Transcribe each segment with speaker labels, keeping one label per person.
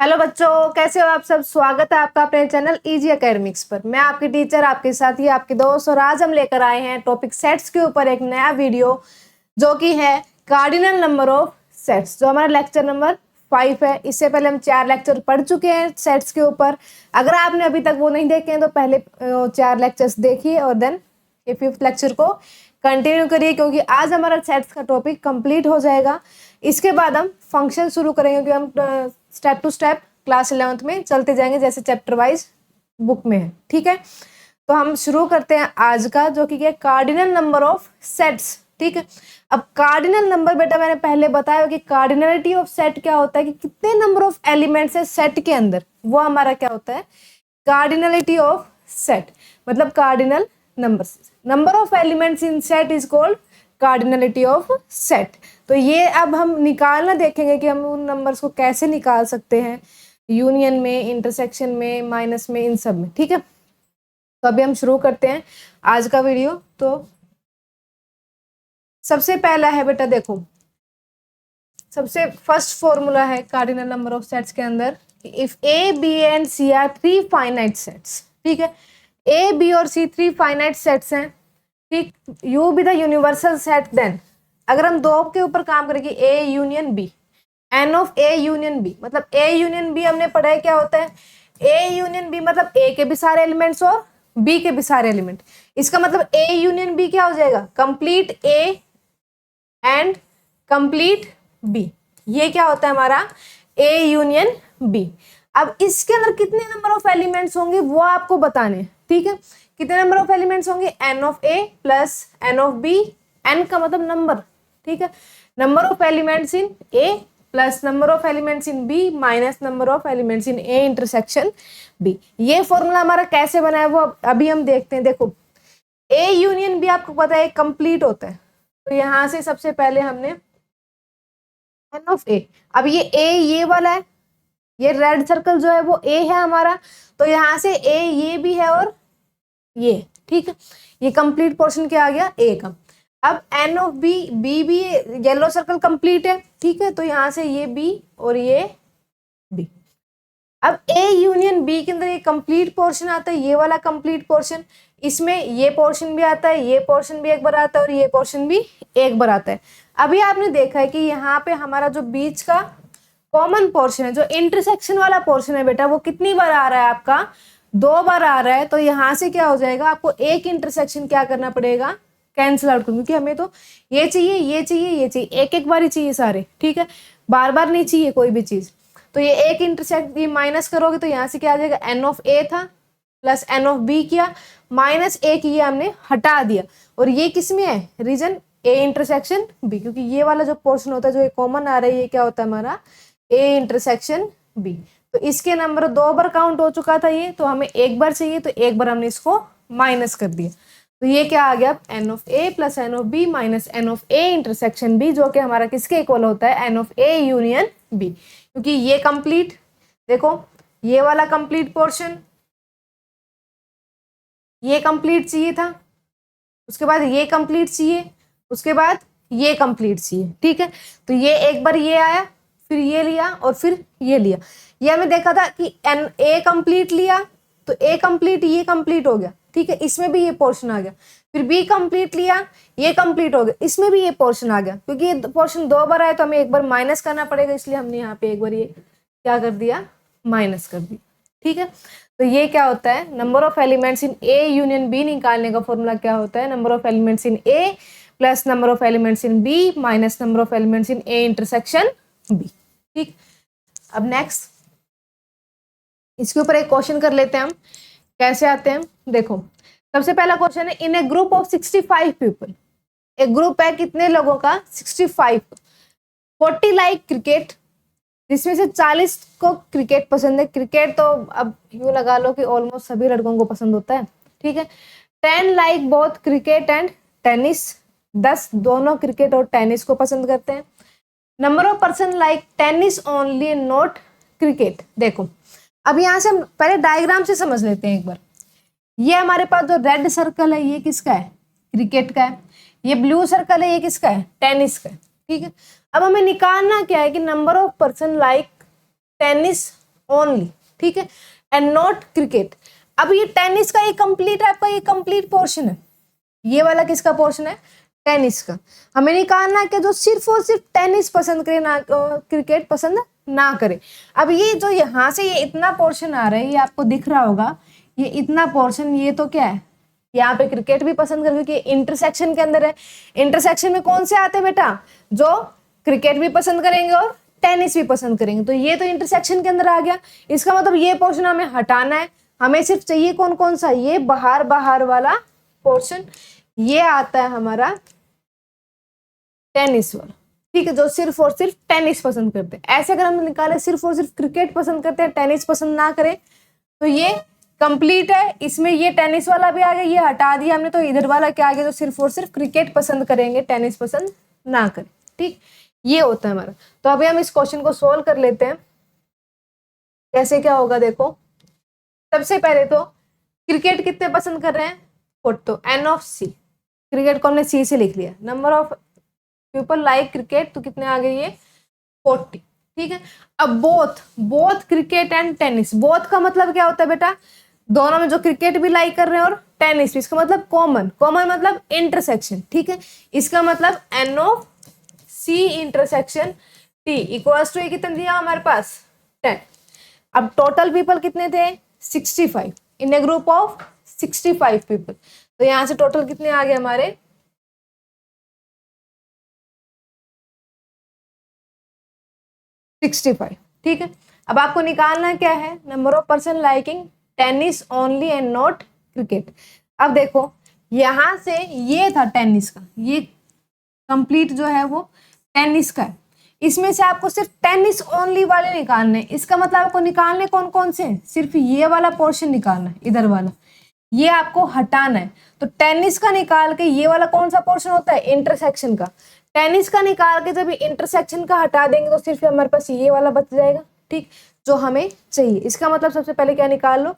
Speaker 1: Hello बच्चों, कैसे हो आप सब। स्वागत है आपका अपने चैनल इजी एकेडमिक्स पर। मैं आपकी टीचर, आपके साथी, आपके दोस्त, और आज हम लेकर आए हैं टॉपिक सेट्स के ऊपर एक नया वीडियो जो कि है कार्डिनल नंबर ऑफ सेट्स, जो हमारा लेक्चर नंबर 5 है। इससे पहले हम 4 लेक्चर पढ़ चुके हैं सेट्स के ऊपर। अगर आपने अभी तक वो नहीं देखे हैं तो पहले 4 लेक्चर्स देखिए और देन ये 5th लेक्चर को कंटिन्यू करिए, क्योंकि आज हमारा सेट्स का टॉपिक कंप्लीट हो जाएगा। इसके बाद हम फंक्शन शुरू करेंगे, क्योंकि हम step to step class 11th में चलते जाएंगे जैसे चैप्टर वाइज बुक में है। ठीक है, तो हम शुरू करते हैं आज का, जो कि है कार्डिनल नंबर ऑफ सेट्स। ठीक है, अब कार्डिनल नंबर बेटा मैंने पहले बताया कि कार्डिनलिटी ऑफ सेट क्या होता है, कि कितने नंबर ऑफ एलिमेंट्स है सेट के अंदर, वो हमारा क्या होता है कार्डिनलिटी ऑफ सेट, मतलब cardinal number of elements in set is called cardinality of set. तो ये अब हम निकालना देखेंगे कि हम उन नंबर्स को कैसे निकाल सकते हैं, यूनियन में, इंटरसेक्शन में, माइनस में, इन सब में। ठीक है, तो अभी हम शुरू करते हैं आज का वीडियो। तो सबसे पहला है बेटा, देखो सबसे फर्स्ट फॉर्मूला है कार्डिनल नंबर ऑफ सेट्स के अंदर, if A B and C are 3 finite sets. ठीक है, ए बी और सी 3 फाइनाइट सेट्स हैं। ठीक, U be the universal set then, अगर हम दो के ऊपर काम करेंगे, A union B, n of A union B, मतलब ए यूनियन बी हमने पढ़ा है क्या होता है। ए यूनियन बी मतलब ए के भी सारे एलिमेंट्स और बी के भी सारे एलिमेंट। इसका मतलब ए यूनियन बी क्या हो जाएगा, complete A and complete B. ये क्या होता है हमारा ए यूनियन बी। अब इसके अंदर कितने नंबर ऑफ एलिमेंट्स होंगे वो आपको बताने हैं। ठीक है, कितने नंबर ऑफ एलिमेंट्स होंगे, n of A plus n of B, n का मतलब नंबर। ठीक है, number of elements in A plus number of elements in B minus number of elements in A intersection B. ये formula हमारा कैसे बना है वो अभी हम देखते हैं। देखो ए यूनियन बी आपको पता है कंप्लीट होता है, तो यहां से सबसे पहले हमने एन ऑफ ए, अब ये ए ये वाला है, ये रेड सर्कल जो है वो ए है हमारा, तो यहां से ए ये भी है और ये। ठीक है, ये कंप्लीट पोर्शन क्या आ गया ए का। अब एन ऑफ बी, बी भी येलो सर्कल कंप्लीट है। ठीक है, तो यहां से ये बी और ये बी। अब ए यूनियन बी के अंदर ये कंप्लीट पोर्शन आता है, ये वाला कंप्लीट पोर्शन, इसमें ये पोर्शन भी आता है, ये पोर्शन भी एक बार आता है और ये पोर्शन भी एक बार आता है। अभी आपने देखा है कि यहाँ पे हमारा जो बीच का कॉमन पोर्शन है, जो इंटरसेक्शन वाला पोर्शन है बेटा, वो कितनी बार आ रहा है आपका, 2 बार आ रहा है। तो यहाँ से क्या हो जाएगा, आपको एक इंटरसेक्शन क्या करना पड़ेगा, कैंसिल आउट करना, क्योंकि हमें तो ये चाहिए, ये चाहिए, ये चाहिए, एक एक बार ही चाहिए सारे। ठीक है, बार बार नहीं चाहिए कोई भी चीज। तो ये एक इंटरसेक्ट, ये माइनस करोगे तो यहाँ से क्या आ जाएगा, एन ऑफ ए था प्लस एन ऑफ बी किया, माइनस ए की ये हमने हटा दिया, और ये किस में है, रीजन ए इंटरसेक्शन बी, क्योंकि ये वाला जो पोर्शन होता है जो कॉमन आ रहा है, ये क्या होता है हमारा ए इंटरसेक्शन बी। तो इसके नंबर 2 बार काउंट हो चुका था ये, तो हमें एक बार चाहिए, तो एक बार हमने इसको माइनस कर दिया। तो ये क्या आ गया, n of A plus n of B minus n of A intersection B, जो कि हमारा किसके इक्वल होता है, n of A union B. क्योंकि ये कंप्लीट, देखो ये वाला कंप्लीट पोर्शन, ये कंप्लीट चाहिए था, उसके बाद ये कंप्लीट चाहिए, उसके बाद ये कंप्लीट चाहिए। ठीक है, तो ये एक बार ये आया, फिर ये लिया और फिर ये लिया। ये हमें देखा था कि एन ए कंप्लीट लिया तो ए कंप्लीट, ये कंप्लीट हो गया। ठीक है, इसमें भी ये पोर्शन आ गया, फिर बी कंप्लीट लिया, ये कंप्लीट हो गया, इसमें भी ये पोर्शन आ गया। क्योंकि ये पोर्शन 2 बार आया तो हमें एक बार माइनस करना पड़ेगा, इसलिए हमने यहाँ पे एक बार ये क्या कर दिया, माइनस कर दिया। ठीक है, तो ये क्या होता है, number of elements in A union B निकालने का फॉर्मूला क्या होता है, number of elements in A plus number of elements in B minus number of elements in A intersection B. ठीक, अब नेक्स्ट इसके ऊपर एक क्वेश्चन कर लेते हैं हम, कैसे आते हैं। देखो सबसे पहला क्वेश्चन है, इन ए ग्रुप ऑफ 65 पीपल, एक ग्रुप है कितने लोगों का, 65, 40 लाइक क्रिकेट, जिसमें से 40 को क्रिकेट पसंद है। क्रिकेट तो अब यूं लगा लो कि ऑलमोस्ट सभी लड़कों को पसंद होता है। ठीक है, 10 like both cricket and tennis, 10 दोनों क्रिकेट और टेनिस को पसंद करते हैं। Number of person like tennis only not cricket. देखो अब यहाँ से हम पहले डायग्राम से समझ लेते हैं एक बार। ये हमारे पास जो रेड सर्कल है ये किसका है, क्रिकेट का है। ये ब्लू सर्कल है ये किसका है, टेनिस का है। ठीक है, अब हमें निकालना क्या है कि number of person like tennis only, ठीक है, एंड नॉट क्रिकेट। अब ये टेनिस का ये कंप्लीट है, आपका ये कंप्लीट पोर्शन है। ये वाला किसका पोर्शन है? टेनिस का। हमें निकालना है कि जो सिर्फ और सिर्फ टेनिस पसंद करे, ना क्रिकेट पसंद ना करे। अब ये जो यहाँ से ये इतना पोर्शन आ रहा है, ये आपको दिख रहा होगा, ये इतना पोर्शन, ये तो क्या है, यहाँ पे क्रिकेट भी पसंद कर, क्योंकि इंटरसेक्शन के अंदर है। इंटरसेक्शन में कौन से आते हैं बेटा? जो क्रिकेट भी पसंद करेंगे और टेनिस भी पसंद करेंगे। तो ये तो इंटरसेक्शन के अंदर आ गया। इसका मतलब ये पोर्शन हमें हटाना है। हमें सिर्फ चाहिए कौन कौन सा? ये बाहर बाहर वाला पोर्शन, ये आता है हमारा टेनिस वाला, ठीक है, जो सिर्फ और सिर्फ टेनिस पसंद करते हैं। ऐसे अगर हम निकाले सिर्फ और सिर्फ क्रिकेट पसंद करते हैं, टेनिस पसंद ना करें, तो ये कंप्लीट है। इसमें ये टेनिस वाला भी आ गया, ये हटा दिया हमने, तो इधर वाला क्या आ गया? जो सिर्फ और सिर्फ क्रिकेट पसंद करेंगे, टेनिस पसंद ना करें, ठीक, ये होता है हमारा। तो अभी हम इस क्वेश्चन को सोल्व कर लेते हैं। कैसे क्या होगा देखो। सबसे पहले तो क्रिकेट कितने पसंद कर रहे हैं? 4, तो एन ऑफ सी, क्रिकेट को हमने सी से लिख लिया। Number of people like cricket, तो कितने आ गए? ये 40, ठीक है। अब both cricket and tennis, both का मतलब क्या होता है बेटा? दोनों में जो क्रिकेट भी लाइक कर रहे हैं और टेनिस भी। इसका मतलब कॉमन मतलब इंटरसेक्शन, ठीक है। इसका मतलब n of C intersection T equals to, ये कितना दिया हमारे पास? 10। अब टोटल पीपल कितने थे? 65 इन ए ग्रुप ऑफ 65 पीपल। तो यहां से टोटल कितने आ गए हमारे? 65, ठीक है। अब आपको निकालना क्या है? Number of person liking tennis only and not cricket. अब देखो यहां से ये था टेनिस का, ये कंप्लीट जो है वो टेनिस का है। इसमें से आपको सिर्फ टेनिस ओनली वाले निकालने। इसका मतलब आपको निकालने कौन कौन से? सिर्फ ये वाला पोर्शन निकालना है, इधर वाला, ये आपको हटाना है। तो टेनिस का निकाल के ये वाला कौन सा पोर्शन होता है? इंटरसेक्शन का। टेनिस का निकाल के जब इंटरसेक्शन का हटा देंगे तो सिर्फ हमारे पास ये वाला बच जाएगा, ठीक, जो हमें चाहिए। इसका मतलब सबसे पहले क्या निकाल लो?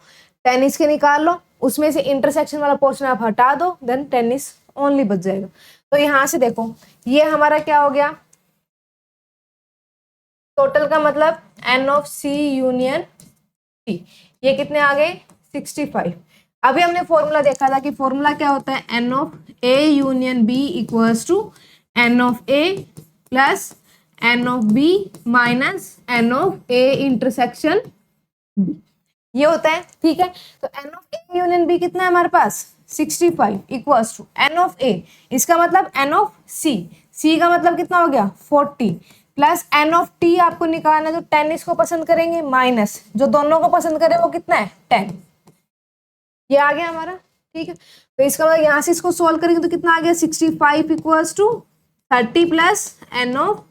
Speaker 1: टेनिस के निकाल लो, उसमें से इंटरसेक्शन वाला पोर्शन आप हटा दो, देन टेनिस ओनली बच जाएगा। तो यहां से देखो ये हमारा क्या हो गया? टोटल का मतलब n of C union T, ये कितने आ गए? 65। अभी हमने फॉर्मूला देखा था कि फॉर्मूला क्या होता है? N of A union B equals to n of A plus n of B minus n of A intersection B, ये होता है, ठीक है। तो n of A union B कितना है हमारे पास? 65 equals to n of A, इसका मतलब एन ऑफ सी, सी का मतलब कितना हो गया? 40 प्लस एन ऑफ टी आपको निकालना है, जो टेनिस को पसंद करेंगे, माइनस जो दोनों को पसंद करे वो कितना है? 10। ये आ गया हमारा, ठीक है। तो इसका मतलब यहाँ से इसको सोल्व करेंगे तो कितना आ गया? 65 equals to 30 plus n of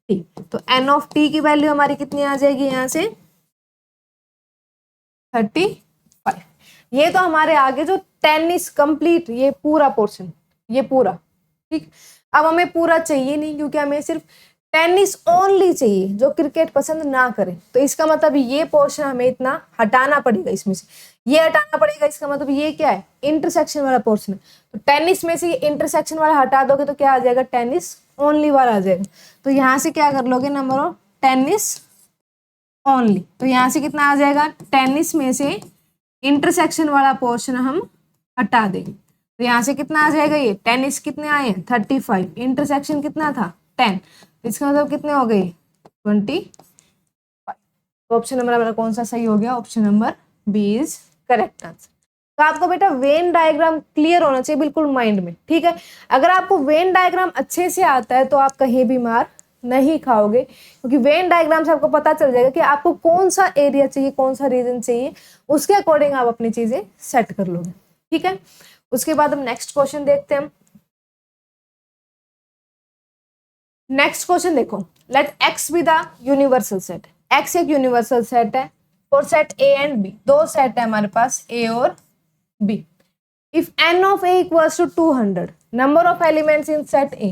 Speaker 1: T. तो एन ऑफ टी की वैल्यू हमारी कितनी आ जाएगी? यहाँ से 35। ये तो हमारे आगे जो टेनिस कंप्लीट, ये पूरा पोर्शन, ये पूरा, ठीक। अब हमें पूरा चाहिए नहीं, क्योंकि हमें सिर्फ टेनिस ओनली चाहिए, जो क्रिकेट पसंद ना करे। तो इसका मतलब ये पोर्शन हमें इतना हटाना पड़ेगा, इसमें से ये हटाना पड़ेगा। इसका मतलब ये क्या है? इंटरसेक्शन वाला पोर्शन है। तो टेनिस में से ये इंटरसेक्शन वाला हटा दोगे तो क्या आ जाएगा? टेनिस ओनली वाला आ जाएगा। तो यहाँ से क्या कर लोगे? नंबर ऑफ टेनिस ओनली, तो यहाँ से कितना आ जाएगा? टेनिस में से इंटरसेक्शन वाला पोर्शन हम हटा देंगे, तो यहाँ से कितना आ जाएगा? ये टेनिस कितने आए हैं? 35, इंटरसेक्शन कितना था? 10, तो इसका मतलब कितने हो गए? 25। तो ऑप्शन नंबर हमारा कौन सा सही हो गया? Option number B is correct answer. तो आपको बेटा वेन डायग्राम क्लियर होना चाहिए बिल्कुल माइंड में, ठीक है। अगर आपको वेन डायग्राम अच्छे से आता है तो आप कहीं भी मार नहीं खाओगे, क्योंकि वेन डायग्राम से आपको पता चल जाएगा कि आपको कौन सा एरिया चाहिए, कौन सा रीजन चाहिए, उसके अकॉर्डिंग आप अपनी चीजें सेट कर लोगे, ठीक है। उसके बाद हम नेक्स्ट क्वेश्चन देखते हैं। नेक्स्ट क्वेश्चन देखो, let X be the universal set. X एक यूनिवर्सल सेट है for set A and B, दो सेट है हमारे पास ए और B. If n of A equals to 200, number of elements in set A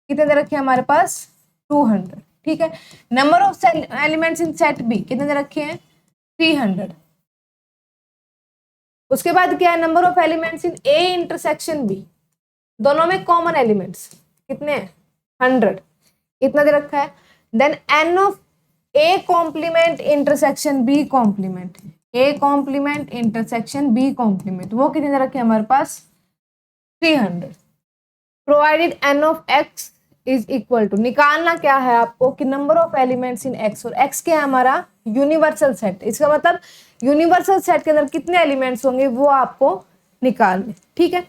Speaker 1: कितने दे रखे हैं हमारे पास? 200, ठीक है। Number of elements in set B कितने दे रखे हैं? 300। उसके बाद क्या है? Number of elements in A intersection B, दोनों में कॉमन एलिमेंट्स कितने हैं? 100, इतना दे रखा है। Then n of A complement intersection B complement, A complement intersection B complement, वो कितने रखे हमारे पास 300। Provided n of X is equal to, निकालना क्या है आपको कि number of elements in X, और एक्स क्या है हमारा यूनिवर्सल सेट, इसका मतलब यूनिवर्सल सेट के अंदर कितने एलिमेंट्स होंगे वो आपको निकालने। ठीक है,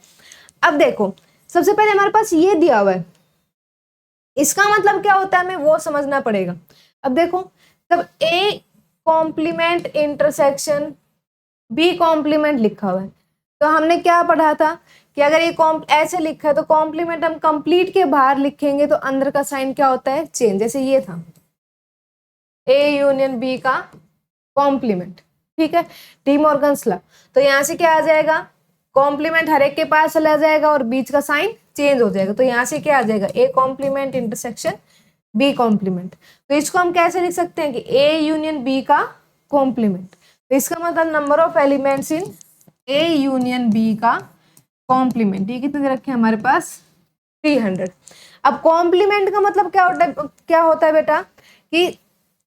Speaker 1: अब देखो सबसे पहले हमारे पास ये दिया हुआ है, इसका मतलब क्या होता है हमें वो समझना पड़ेगा। अब देखो तब A complement intersection B complement लिखा हुआ है, तो हमने क्या पढ़ा था कि अगर ये ऐसे लिखा है तो कॉम्प्लीमेंट हम कंप्लीट के बाहर लिखेंगे तो अंदर का साइन क्या होता है चेंज, जैसे ये था ए यूनियन बी का कॉम्प्लीमेंट। ठीक है, डी मॉर्गन्स लॉ, तो यहाँ से क्या आ जाएगा कॉम्प्लीमेंट हर एक के पास चला जाएगा और बीच का साइन चेंज हो जाएगा, तो यहाँ से क्या आ जाएगा A complement intersection B complement. तो इसको हम कैसे लिख सकते हैं कि ए यूनियन बी का कॉम्प्लीमेंट, तो इसका मतलब number of elements in A union B का कॉम्प्लीमेंट, ये कितने रखे हमारे पास 300। अब कॉम्प्लीमेंट का मतलब क्या होता है बेटा कि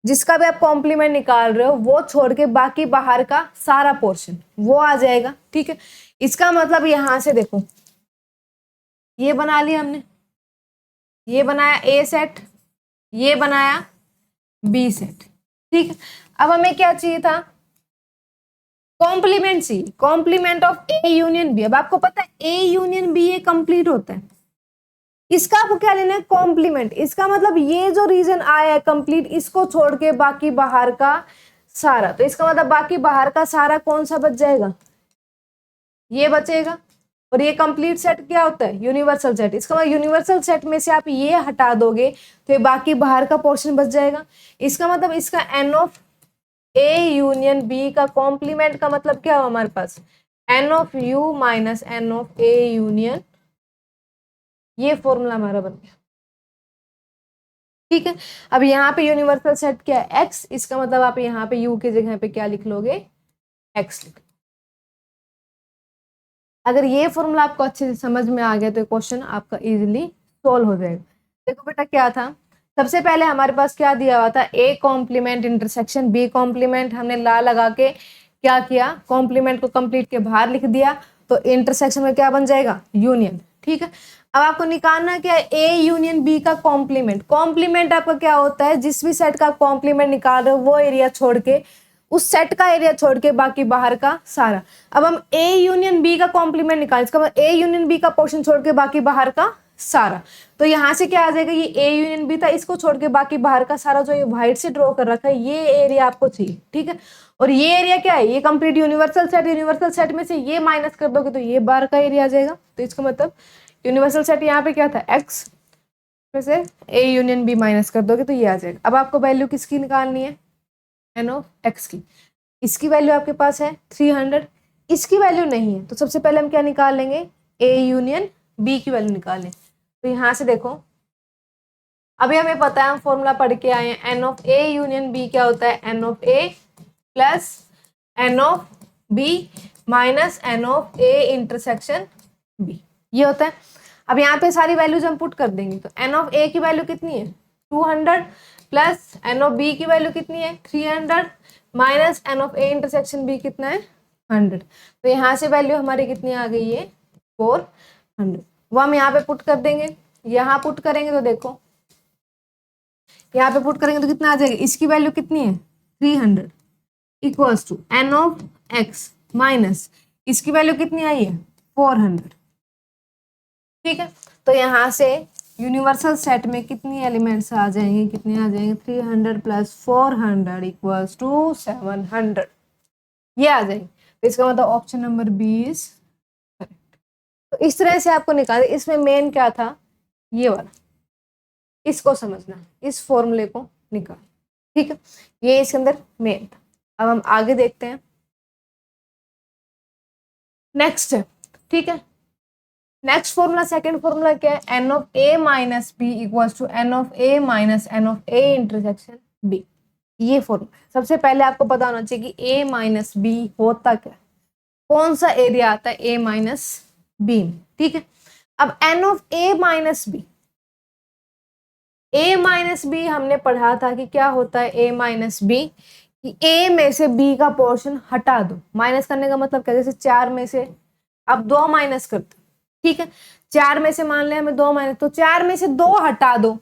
Speaker 1: जिसका भी आप कॉम्प्लीमेंट निकाल रहे हो वो छोड़ के बाकी बाहर का सारा पोर्शन वो आ जाएगा। ठीक है, इसका मतलब यहां से देखो ये बना लिया हमने, ये बनाया ए सेट, ये बनाया बी सेट। ठीक है, अब हमें क्या चाहिए था कॉम्प्लीमेंट चाहिए, complement of A union B. अब आपको पता है ए यूनियन बी ये कंप्लीट होता है, इसका आपको क्या लेना है कॉम्प्लीमेंट, इसका मतलब ये जो रीजन आया है कंप्लीट इसको छोड़ के बाकी बाहर का सारा, तो इसका मतलब बाकी बाहर का सारा कौन सा बच जाएगा ये बचेगा, और ये कंप्लीट सेट क्या होता है यूनिवर्सल सेट, इसका मतलब यूनिवर्सल सेट में से आप ये हटा दोगे तो ये बाकी बाहर का पोर्शन बच जाएगा। इसका मतलब इसका n of A union B का कॉम्प्लीमेंट का मतलब क्या हो हमारे पास n of U minus n of A union, ये फॉर्मूला हमारा बन गया। ठीक है, अब यहाँ पे यूनिवर्सल सेट क्या है एक्स, इसका मतलब आप यहाँ पे यू की जगह पे क्या लिख लोगे एक्स लिख। अगर ये फॉर्मूला आपको अच्छे से समझ में आ गया तो क्वेश्चन आपका इजीली सोल्व हो जाएगा। देखो बेटा क्या था, सबसे पहले हमारे पास क्या दिया हुआ था A complement intersection B complement, हमने ला लगा के क्या किया कॉम्प्लीमेंट को कंप्लीट के बाहर लिख दिया, तो इंटरसेक्शन में क्या बन जाएगा यूनियन। ठीक है, अब आपको निकालना क्या है ए यूनियन बी का कॉम्प्लीमेंट, कॉम्प्लीमेंट आपका क्या होता है जिस भी सेट का कॉम्प्लीमेंट निकाल रहे हो वो एरिया छोड़ के उस सेट का एरिया छोड़ के बाकी बाहर का सारा। अब हम ए यूनियन बी का कॉम्प्लीमेंट निकाल, इसका मतलब ए यूनियन बी का पोर्शन छोड़ के बाकी बाहर का सारा, तो यहाँ से क्या आ जाएगा ये ए यूनियन बी था इसको छोड़ के बाकी बाहर का सारा जो ये व्हाइट से ड्रॉ कर रखा है ये एरिया आपको चाहिए। ठीक है, और ये एरिया क्या है ये complete universal set, universal set में से ये माइनस कर दोगे तो ये बाहर का एरिया आ जाएगा, तो इसका मतलब यूनिवर्सल सेट यहाँ पे क्या था एक्स में से ए यूनियन बी माइनस कर दोगे तो ये आ जाएगा। अब आपको वैल्यू किसकी निकालनी है एन ऑफ एक्स की, इसकी वैल्यू आपके पास है 300, इसकी वैल्यू नहीं है तो सबसे पहले हम क्या निकाल लेंगे ए यूनियन बी की वैल्यू निकालें। तो यहाँ से देखो अभी हमें पता है हम फॉर्मूला पढ़ के आए हैं n of A union B क्या होता है n of A plus n of B minus n of A intersection B, ये होता है। अब यहाँ पे सारी वैल्यूज हम पुट कर देंगे तो एन ऑफ ए की वैल्यू कितनी है 200 प्लस एन ऑफ बी की वैल्यू कितनी है 300 minus n of A intersection B कितना है 100, तो यहाँ से वैल्यू हमारी कितनी आ गई है 400, वो हम यहाँ पे पुट कर देंगे। यहाँ पुट करेंगे तो देखो यहाँ पे पुट करेंगे तो कितना आ जाएगा, इसकी वैल्यू कितनी है 300 equals to n of X minus इसकी वैल्यू कितनी आई है 400। ठीक है, तो यहाँ से यूनिवर्सल सेट में कितनी एलिमेंट्स आ जाएंगे, कितने आ जाएंगे 300 प्लस 400 इक्वल्स टू 700, ये आ जाएंगे। तो इसका मतलब option number B is correct. तो इस तरह से आपको निकाल, इसमें मेन क्या था ये वाला, इसको समझना, इस फॉर्मूले को निकाल। ठीक है, ये इसके अंदर मेन था। अब हम आगे देखते हैं नेक्स्ट है। ठीक है, नेक्स्ट फॉर्मूला सेकंड फॉर्मूला क्या है n of A minus B equals to n of A minus n of A intersection B, ये फॉर्मूला। सबसे पहले आपको पता होना चाहिए कि ए माइनस बी होता क्या, कौन सा एरिया आता है ए माइनस बी में। ठीक है, अब n of A minus B a minus B हमने पढ़ा था कि क्या होता है a माइनस बी, कि a में से b का पोर्शन हटा दो। माइनस करने का मतलब क्या, जैसे 4 में से अब 2 माइनस करते, ठीक है, 4 में से मान लिया हमें 2 माइनस, तो 4 में से 2 हटा दो,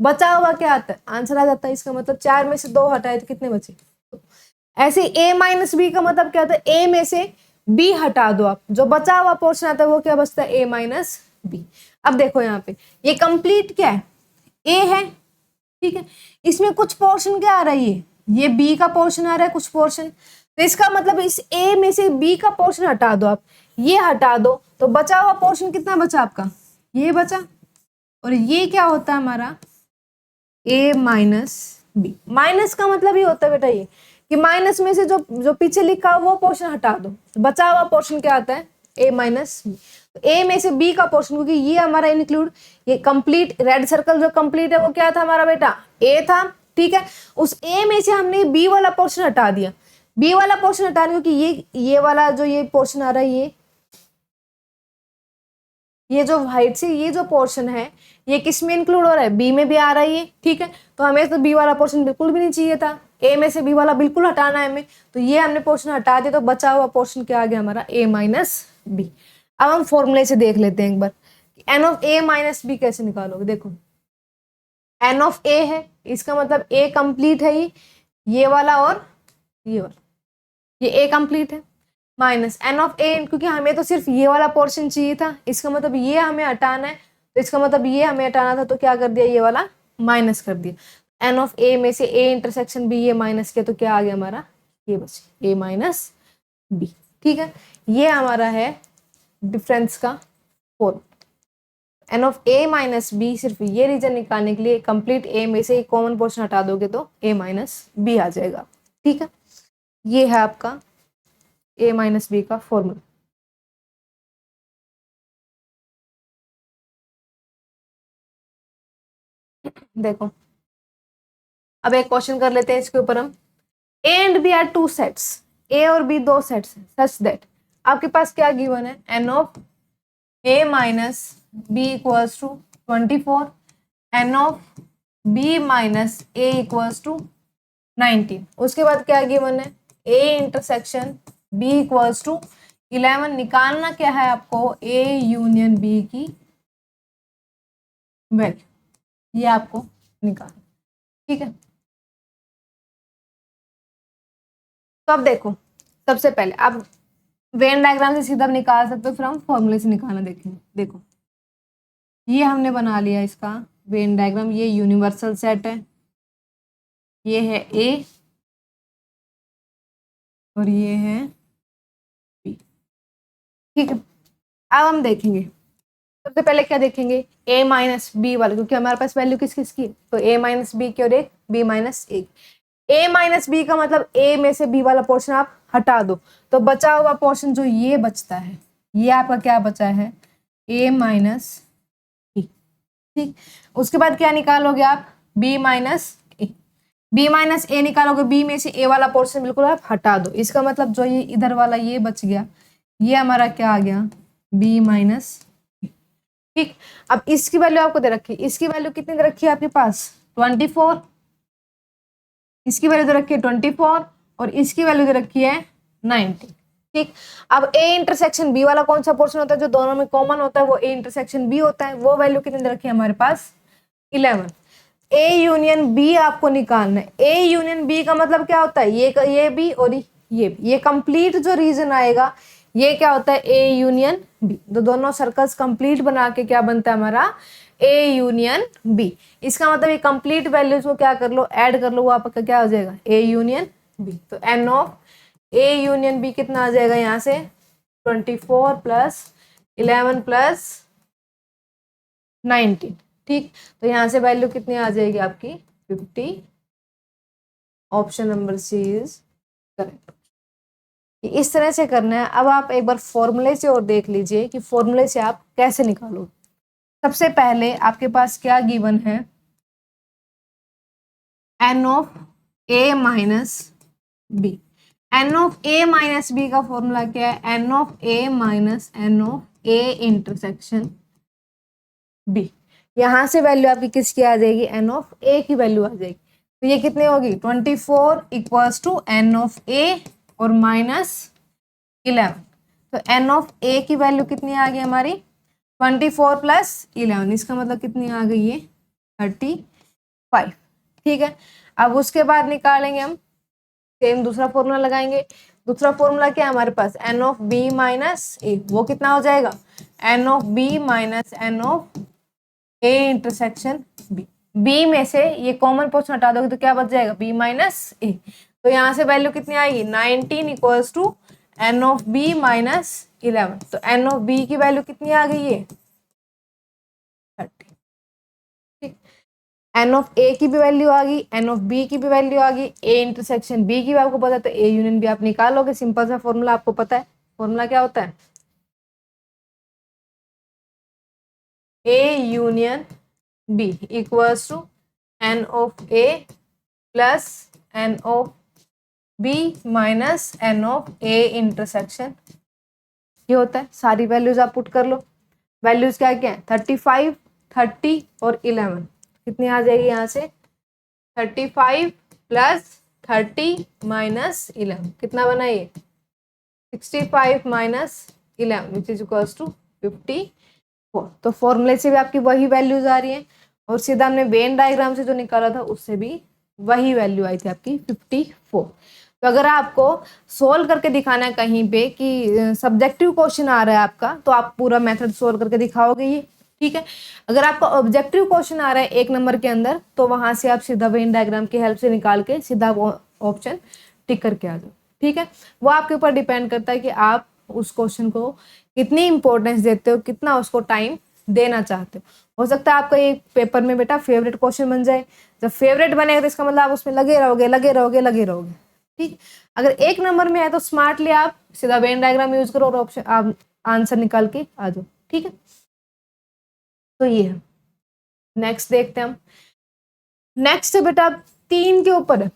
Speaker 1: बचा हुआ क्या आता है, आंसर आ जाता है। इसका मतलब 4 में से 2 हटाए तो कितने बचे। ऐसे a माइनस बी का मतलब क्या होता है, a में से b हटा दो आप, जो बचा हुआ पोर्शन आता है वो क्या बचता है, a माइनस बी। अब देखो यहाँ पे ये कंप्लीट क्या है, a है, ठीक है, इसमें कुछ पोर्शन क्या आ रही है, ये b का पोर्शन आ रहा है कुछ पोर्शन, तो इसका मतलब इस a में से b का पोर्शन हटा दो आप, ये हटा दो, तो बचा हुआ पोर्शन कितना बचा आपका, ये बचा, और ये क्या होता है हमारा a माइनस बी। माइनस का मतलब ये होता है बेटा ये कि माइनस में से जो जो पीछे लिखा वो पोर्शन हटा दो, बचा हुआ पोर्शन क्या आता है, a माइनस बी। तो a में से b का पोर्शन, क्योंकि ये हमारा इंक्लूड, ये कंप्लीट रेड सर्कल जो कंप्लीट है वो क्या था हमारा बेटा, a था, ठीक है, उस a में से हमने b वाला पोर्शन हटा दिया, b वाला पोर्शन हटा दिया क्योंकि ये वाला जो ये पोर्शन आ रहा है, ये जो व्हाइट से ये जो पोर्शन है ये किस में इंक्लूड हो रहा है, बी में भी आ रहा है ये, ठीक है, तो हमें तो बी वाला पोर्शन बिल्कुल भी नहीं चाहिए था, ए में से बी वाला बिल्कुल हटाना है हमें, तो ये हमने पोर्शन हटा दिया, तो बचा हुआ पोर्शन क्या आ गया हमारा, ए माइनस बी। अब हम फॉर्मूले से देख लेते हैं एक बार, n of A minus B कैसे निकालोगे। देखो एन ऑफ ए है, इसका मतलब ए कंप्लीट है, ये वाला और ये वाला, ये ए कंप्लीट है, माइनस एन ऑफ ए, क्योंकि हमें तो सिर्फ ये वाला पोर्शन चाहिए था, इसका मतलब ये हमें हटाना है, तो इसका मतलब ये हमें हटाना था, तो क्या कर दिया, ये वाला माइनस कर दिया, एन ऑफ ए में से ए इंटरसेक्शन बी ये माइनस किया, तो क्या आ गया हमारा, ये बच ए माइनस बी, ठीक है, ये हमारा है डिफरेंस का form. N of A minus B सिर्फ ये रीजन निकालने के लिए कंप्लीट ए में से कॉमन पोर्शन हटा दोगे तो ए माइनस बी आ जाएगा, ठीक है, ये है आपका a माइनस बी का फॉर्मूला। देखो अब एक क्वेश्चन कर लेते हैं इसके ऊपर हम, a and b are two sets, a और b दो सेट्स हैं, सच दैट आपके पास क्या गिवन है, n of a minus B equals to 24, n of b minus a equals to 19, उसके बाद क्या गिवन है, a intersection b equals to 11, निकालना क्या है आपको, a यूनियन b की वैल्यू, ये आपको निकालना, ठीक है। तो अब देखो सबसे पहले आप वेन डायग्राम से सीधा निकाल सकते हो, फिर हम फॉर्मूले से निकालना देखेंगे। देखो ये हमने बना लिया इसका वेन डायग्राम, ये यूनिवर्सल सेट है, ये है ए और ये है बी, ठीक है। अब हम देखेंगे सबसे पहले क्या देखेंगे, a माइनस बी वाला, क्योंकि हमारे पास वैल्यू किस किस की, तो a माइनस बी की और एक b minus A. a minus B का मतलब a में से b वाला पोर्शन आप हटा दो, तो बचा हुआ पोर्शन जो ये बचता है, ये आपका क्या बचा है, a माइनस बी, ठीक। उसके बाद क्या निकालोगे आप, b माइनस ए, b माइनस ए निकालोगे, b में से a वाला पोर्शन बिल्कुल आप हटा दो, इसका मतलब जो ये इधर वाला ये बच गया, ये हमारा क्या आ गया, b माइनस, ठीक। अब इसकी वैल्यू आपको दे रखी है, इसकी वैल्यू कितनी दे रखी है आपके पास 24, इसकी वैल्यू दे रखी है 24 और इसकी वैल्यू दे रखी है 19, ठीक। अब a इंटरसेक्शन b वाला कौन सा पोर्शन होता है जो दोनों में कॉमन होता है, वो a इंटरसेक्शन b होता है, वो वैल्यू कितनी दे रखी है हमारे पास 11। a यूनियन b आपको निकालना है, a यूनियन b का मतलब क्या होता है, ये b और ये b, ये कंप्लीट जो रीजन आएगा ये क्या होता है, a यूनियन b, तो दोनों सर्कल्स कंप्लीट बना के क्या बनता है हमारा a यूनियन b। इसका मतलब ये कंप्लीट वैल्यूज को क्या कर लो, ऐड कर लो, वो आपका क्या हो जाएगा a यूनियन b। तो n of a union b कितना आ जाएगा यहाँ से 24 प्लस 11 प्लस 19, ठीक। तो यहाँ से वैल्यू कितनी आ जाएगी आपकी 50, option number C is correct. इस तरह से करना है। अब आप एक बार फॉर्मूले से और देख लीजिए कि फॉर्मूले से आप कैसे निकालो। सबसे पहले आपके पास क्या गिवन है, n of A minus B. N of A minus B का फॉर्मूला क्या है, n of A minus n of A intersection B. यहाँ से वैल्यू आपकी किसकी आ जाएगी, एन ऑफ ए की वैल्यू आ जाएगी। तो ये कितने होगी 24 इक्वल्स टू एन ऑफ ए और माइनस 11। तो एन ऑफ ए की वैल्यू कितनी आ गई हमारी 24 प्लस 11, इसका मतलब कितनी आ गई है 35। ठीक है, अब उसके बाद निकालेंगे हम सेम दूसरा फॉर्मूला लगाएंगे। दूसरा फॉर्मूला क्या है हमारे पास, n of B minus A, वो कितना हो जाएगा n of B minus n of A intersection B. B में से ये कॉमन पोर्शन हटा दोगे तो क्या बच जाएगा बी माइनस ए। तो यहाँ से वैल्यू कितनी आएगी 19 equals to n of B minus 11। तो एन ऑफ बी की वैल्यू कितनी आ गई है 30। ठीक, एन ऑफ ए की भी वैल्यू आ गई, एन ऑफ बी की भी वैल्यू आ गई, ए इंटरसेक्शन बी की भी आपको पता है, तो ए यूनियन बी आप निकालोगे। सिंपल सा फॉर्मूला आपको पता है, फॉर्मूला क्या होता है A union B equals to n of A plus n of B minus n of A intersection. ये होता है, सारी वैल्यूज आप पुट कर लो। वैल्यूज क्या क्या है 35, 30 और 11। कितनी आ जाएगी यहाँ से 35 प्लस 30 माइनस 11, कितना बना ये 65 minus 11 which is equals to 54। तो फॉर्मूले से भी आपकी वही वैल्यूज आ रही है और सीधा हमने वेन डायग्राम से जो निकाला था उससे भी वही वैल्यू आई थी आपकी 54। तो अगर आपको सोल्व करके दिखाना है कहीं पे कि सब्जेक्टिव क्वेश्चन आ रहा है आपका, तो आप पूरा मेथड सोल्व करके दिखाओगे ये। ठीक है, अगर आपका ऑब्जेक्टिव क्वेश्चन आ रहा है 1 नंबर के अंदर, तो वहां से आप सीधा वेन डायग्राम की हेल्प से निकाल के सीधा वो ऑप्शन टिक करके आ जाओ। ठीक है, वो आपके ऊपर डिपेंड करता है कि आप उस क्वेश्चन को कितनी इंपॉर्टेंस देते हो, कितना उसको टाइम देना चाहते हो सकता है आपका ये पेपर में बेटा फेवरेट क्वेश्चन बन जाए। जब फेवरेट बनेगा तो इसका मतलब आप उसमें लगे रहोगे लगे रहोगे लगे रहोगे। ठीक, अगर 1 नंबर में है तो स्मार्टली आप सीधा वेन डायग्राम यूज करो और ऑप्शन आप आंसर निकाल के आ जाओ। ठीक है, तो ये है। नेक्स्ट देखते हैं हम। नेक्स्ट है बेटा 3 के ऊपर है।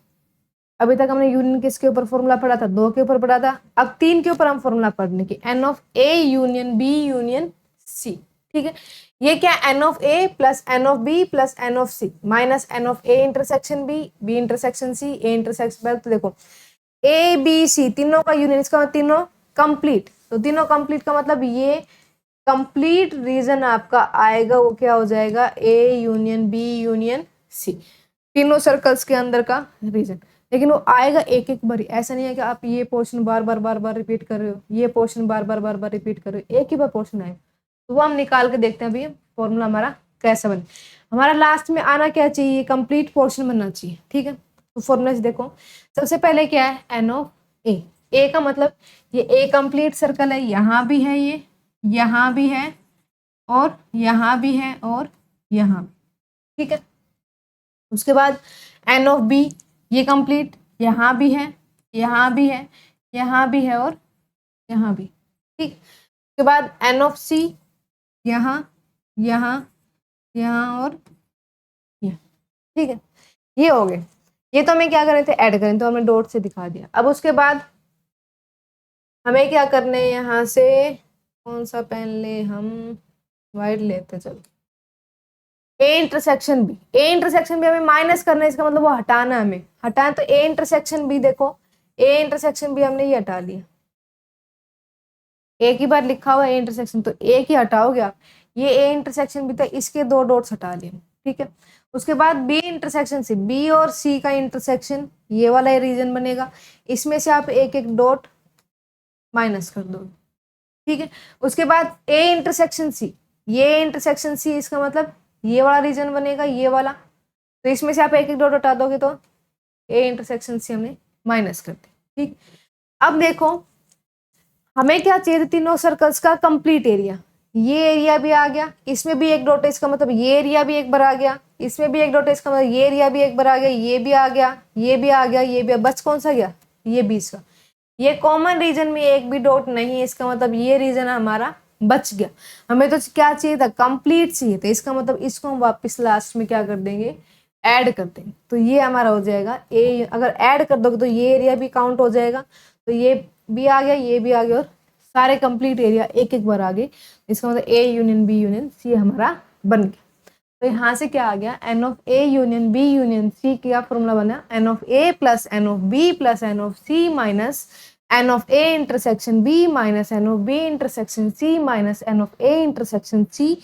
Speaker 1: अभी तक हमने यूनियन किसके ऊपर फॉर्मूला पढ़ा था 2 के ऊपर पढ़ा था, अब 3 के ऊपर हम फॉर्मूला पढ़ने की n of A union B union C. ठीक है, ये क्या n of A plus n of B plus n of C minus n of A intersection B, B intersection C, A intersection. तो देखो ए बी सी तीनों का union, इसका मतलब तीनों कंप्लीट। तो तीनों कंप्लीट का मतलब ये कंप्लीट रीजन आपका आएगा, वो क्या हो जाएगा A union B union C, तीनों सर्कल्स के अंदर का रीजन। लेकिन वो आएगा एक एक बार, ऐसा नहीं है कि आप ये पोर्शन बार बार रिपीट कर रहे हो, ये पोर्शन बार बार रिपीट कर रहे हो, एक ही बार पोर्शन आएगा। तो वो हम निकाल के देखते हैं अभी फॉर्मूला हमारा कैसा बने। हमारा लास्ट में आना क्या चाहिए कंप्लीट पोर्शन बनना चाहिए। ठीक है, तो फॉर्मूला से देखो सबसे पहले क्या है एन ऑफ ए। ए का मतलब ये ए कंप्लीट सर्कल है, यहाँ भी है, ये यहाँ भी है और यहाँ भी है और यहाँ भी। ठीक है, उसके बाद एन ऑफ बी ये कंप्लीट, यहाँ भी है यहाँ भी है यहाँ भी है और यहाँ भी। ठीक, उसके बाद एन ऑफ सी यहाँ यहाँ यहाँ और यहाँ। ठीक है, ये हो गए। ये तो हमें क्या कर रहे थे ऐड करें, तो हमने डॉट से दिखा दिया। अब उसके बाद हमें क्या करने हैं, यहाँ से कौन सा पेन ले हम, वाइट लेते चलो। A intersection B, A intersection B हमें माइनस करना है, इसका मतलब वो हटाना है, हमें हटाना। तो ए इंटरसेक्शन बी देखो, ए इंटरसेक्शन बी हमने ये हटा लिया, एक ही बार लिखा हुआ ए इंटरसेक्शन, तो एक ही हटाओगे आप। ये ए इंटरसेक्शन बी था, इसके 2 डॉट्स हटा लिए। ठीक है, उसके बाद बी इंटरसेक्शन सी, बी और सी का इंटरसेक्शन ये वाला रीजन बनेगा, इसमें से आप एक एक डॉट माइनस कर दो। ठीक है, उसके बाद ए इंटरसेक्शन सी, ये इंटरसेक्शन सी, इसका मतलब ये वाला रीजन बनेगा, ये वाला। तो इसमें से आप एक एक डॉट हटा दोगे तो ए इंटरसेक्शन सी हमने माइनस कर दी। ठीक, अब देखो हमें क्या चाहिए, तीनों सर्कल्स का कंप्लीट एरिया। ये एरिया भी आ गया, इसमें भी एक डॉट है, इसका मतलब ये एरिया भी एक बार आ गया, इसमें भी एक डॉट है, इसका मतलब ये एरिया भी एक बार आ गया, ये भी आ गया, ये भी आ गया, ये भी। बच कौन सा गया, ये बीच का। ये कॉमन रीजन में एक भी डॉट नहीं है, इसका मतलब ये रीजन हमारा बच गया। हमें तो क्या चाहिए था कंप्लीट चाहिए था, इसका मतलब इसको हम वापस लास्ट में क्या कर देंगे ऐड कर देंगे। तो ये हमारा हो जाएगा ए, अगर ऐड कर दोगे तो ये एरिया भी काउंट हो जाएगा, तो ये भी आ गया, ये भी आ गया और सारे कंप्लीट एरिया एक एक बार आ गए। इसका मतलब A union B union C हमारा बन गया। तो यहाँ से क्या आ गया, n of A union B union C क्या फॉर्मूला बना, n of A plus n of B plus n of C minus n of A intersection B minus n of B intersection C minus n of A intersection C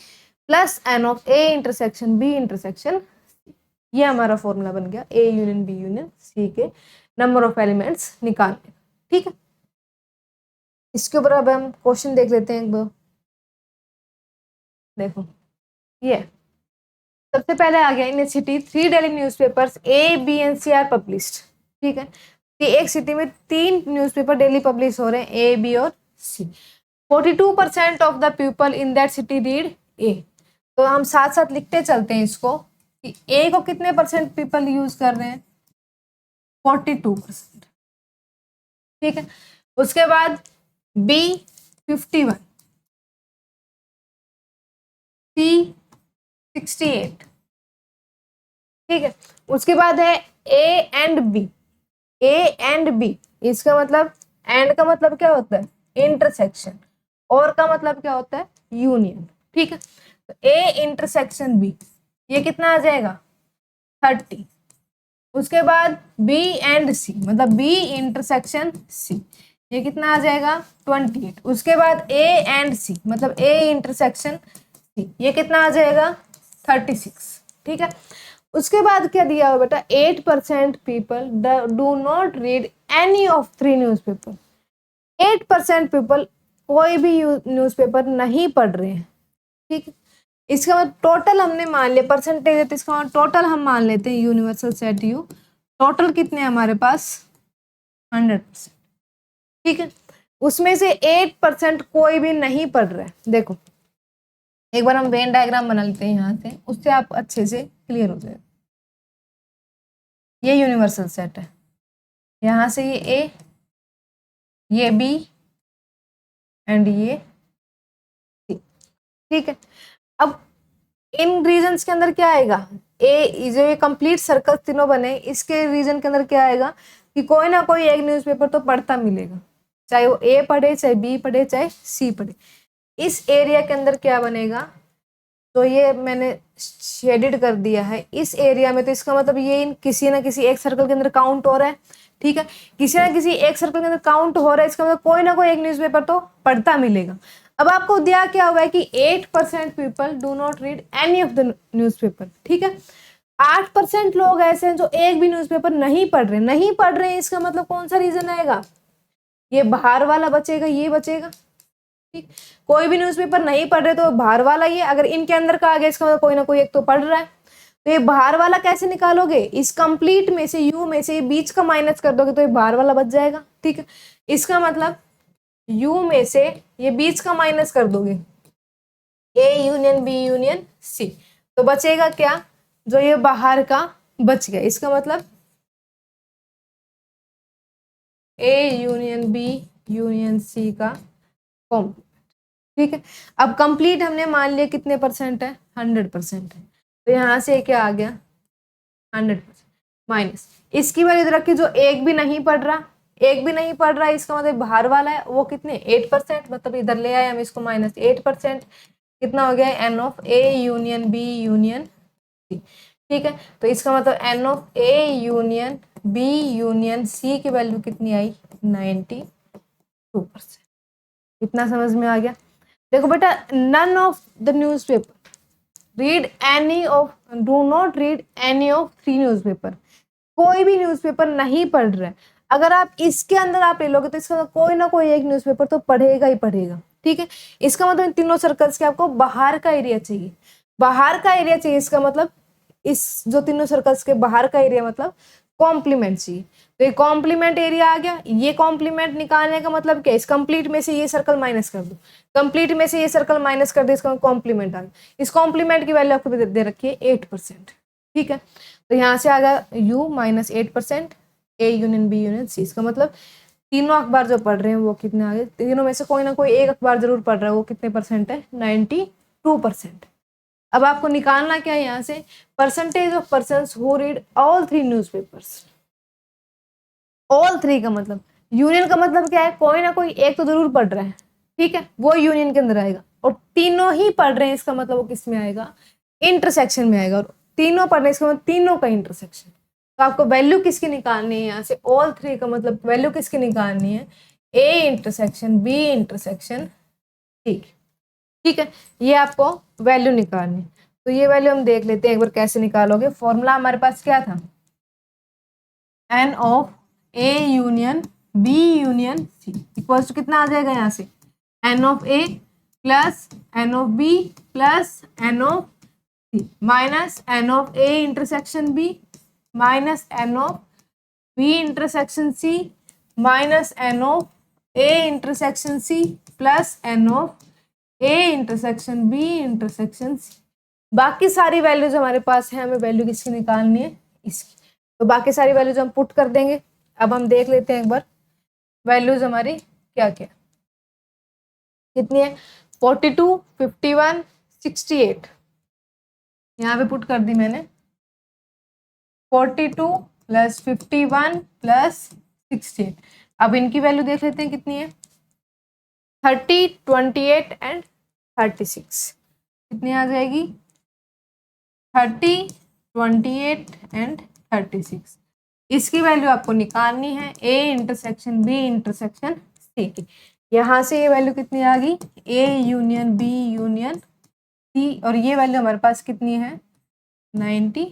Speaker 1: plus n of A intersection B intersection. ये हमारा formula बन गया ए union B union सी के number of elements निकालने। ठीक है, इसके ऊपर अब हम क्वेश्चन देख लेते हैं एक बार। देखो ये सबसे पहले आ गया, in a city 3 daily newspapers A B and C are published. ठीक है, कि एक सिटी में 3 न्यूज़पेपर डेली पब्लिश हो रहे हैं, ए बी और सी। 42% of the people in that city read ए। तो हम साथ साथ लिखते चलते हैं इसको कि ए को कितने परसेंट पीपल यूज कर रहे हैं, 42%। ठीक है, उसके बाद बी 51, सी 68। ठीक है, उसके बाद है A and B. A and B, इसका मतलब एंड का मतलब क्या होता है, इंटरसेक्शन, और का मतलब क्या होता है, यूनियन। ठीक है, तो ए इंटरसेक्शन बी, ये कितना आ जाएगा, 30। उसके बाद बी एंड सी, मतलब बी इंटरसेक्शन सी, ये कितना आ जाएगा, 28। उसके बाद ए एंड सी, मतलब ए इंटरसेक्शन सी, ये कितना आ जाएगा, 36। ठीक है, उसके बाद क्या दिया हुआ बेटा, 8% people do not read any of 3 newspaper. 8% people कोई भी न्यूज़पेपर नहीं पढ़ रहे हैं। ठीक है, इसका मतलब टोटल हमने मान लिया, परसेंटेज है तो इसका मतलब टोटल हम मान लेते हैं यूनिवर्सल सेट यू। टोटल कितने हमारे पास, 100%। ठीक है, उसमें से 8% कोई भी नहीं पढ़ रहा है। देखो एक बार हम वेन डायग्राम बना लेते हैं यहाँ से, उससे आप अच्छे से क्लियर हो जाएगा। ये यूनिवर्सल सेट है, यहाँ से ये ए, ये बी एंड ये सी। ठीक है, अब इन रीजन्स के अंदर क्या आएगा, ए जो ये कंप्लीट सर्कल तीनों बने, इसके रीजन के अंदर क्या आएगा कि कोई ना कोई एक न्यूज़पेपर तो पढ़ता मिलेगा, चाहे वो ए पढ़े, चाहे बी पढ़े, चाहे सी पढ़े। इस एरिया के अंदर क्या बनेगा, तो ये मैंने शेडेड कर दिया है इस एरिया में, तो इसका मतलब ये इन किसी ना किसी एक सर्कल के अंदर काउंट हो रहा है। ठीक है, किसी ना किसी एक सर्कल के अंदर काउंट हो रहा है, इसका मतलब कोई ना कोई एक न्यूज़पेपर तो पढ़ता मिलेगा। अब आपको दिया क्या हुआ है कि 8% people do not read any of the newspaper. ठीक है, 8% लोग ऐसे हैं जो एक भी न्यूज़पेपर नहीं पढ़ रहे। नहीं पढ़ रहे हैं, इसका मतलब कौन सा रीजन आएगा, ये बाहर वाला बचेगा, ये बचेगा। ठीक, कोई भी न्यूज़पेपर नहीं पढ़ रहे तो बाहर वाला ये, अगर इनके अंदर का आ गया इसका मतलब कोई ना कोई एक तो पढ़ रहा है। तो ये बाहर वाला कैसे निकालोगे, इस कंप्लीट में से यू में से बीच का माइनस कर दोगे तो ये बाहर वाला बच जाएगा। ठीक है, इसका मतलब यू में से ये बीच का माइनस कर दोगे, A union B union C, तो बचेगा क्या, जो ये बाहर का बच गया। इसका मतलब A union B union C का कॉम्प्लीमेंट। ठीक है, अब कंप्लीट हमने मान लिया कितने परसेंट है, 100% है। तो यहाँ से क्या आ गया, 100% माइनस इसकी वैल्यू इधर रखी, जो एक भी नहीं पढ़ रहा, एक भी नहीं पढ़ रहा, इसका मतलब बाहर वाला है वो कितने, 8%, मतलब इधर ले आए हम इसको माइनस 8%, कितना हो गया, n of A union B union C. ठीक है, तो इसका मतलब n of A union B union C की वैल्यू कितनी आई, 92%। इतना समझ में आ गया। देखो बेटा, none of the newspaper read any of, do not read any of 3 newspaper. कोई भी न्यूज़पेपर नहीं पढ़ रहा है। अगर आप इसके अंदर आप ले लोगे तो इसका कोई ना कोई एक न्यूज़पेपर तो पढ़ेगा ही पढ़ेगा। ठीक है, इसका मतलब इन तीनों सर्कल्स के आपको बाहर का एरिया चाहिए, बाहर का एरिया चाहिए। इसका मतलब इस जो तीनों सर्कल्स के बाहर का एरिया मतलब कॉम्प्लीमेंट चाहिए। तो ये कॉम्प्लीमेंट एरिया आ गया। ये कॉम्प्लीमेंट निकालने का मतलब क्या, इस कंप्लीट में से ये सर्कल माइनस कर दो, कंप्लीट में से ये सर्कल माइनस कर दो, इसका कॉम्प्लीमेंट आ गया। इस कॉम्प्लीमेंट की वैल्यू आपको दे रखी है 8%। ठीक है, तो यहाँ से आ गया u minus 8%, A union B union C. इसका मतलब तीनों अखबार जो पढ़ रहे हैं वो कितने आ गए, तीनों में से कोई ना कोई एक अखबार जरूर पढ़ रहा है, वो कितने परसेंट है, 92%। अब आपको निकालना क्या है यहाँ से, percentage of persons who read all 3 newspapers. All 3 का मतलब, यूनियन का मतलब क्या है, कोई ना कोई एक तो जरूर पढ़ रहा है। ठीक है, वो यूनियन के अंदर आएगा, और तीनों ही पढ़ रहे हैं, इसका मतलब वो किस में आएगा, इंटरसेक्शन में आएगा, और तीनों पढ़ने इसका मतलब तीनों का इंटरसेक्शन। तो आपको वैल्यू किसकी निकालनी है यहाँ से, ऑल थ्री का मतलब वैल्यू किसकी निकालनी है, A intersection B intersection C. ठीक है, ये आपको वैल्यू निकालनी। तो ये वैल्यू हम देख लेते हैं एक बार कैसे निकालोगे। फॉर्मूला हमारे पास क्या था, n of A union B union C equals to कितना आ जाएगा यहाँ से, n of A plus n of B plus n of C minus n of A intersection B minus n of B intersection C minus n of A intersection C plus n of A intersection B intersection C. बाकी सारी values हमारे पास है, हमें value किसकी निकालनी है, इसकी। तो बाकी सारी वैल्यूज हम पुट कर देंगे। अब हम देख लेते हैं एक बार वैल्यूज हमारी क्या क्या कितनी है, 42 51 68 यहाँ पे पुट कर दी मैंने, 42 प्लस 51 प्लस 68। अब इनकी वैल्यू देख लेते हैं कितनी है, 30 28 एंड 36 कितनी आ जाएगी, 30 28 एंड 36। इसकी वैल्यू आपको निकालनी है A intersection B intersection C की। यहाँ से ये वैल्यू कितनी आ गई, A union B union C, और ये वैल्यू हमारे पास कितनी है 90।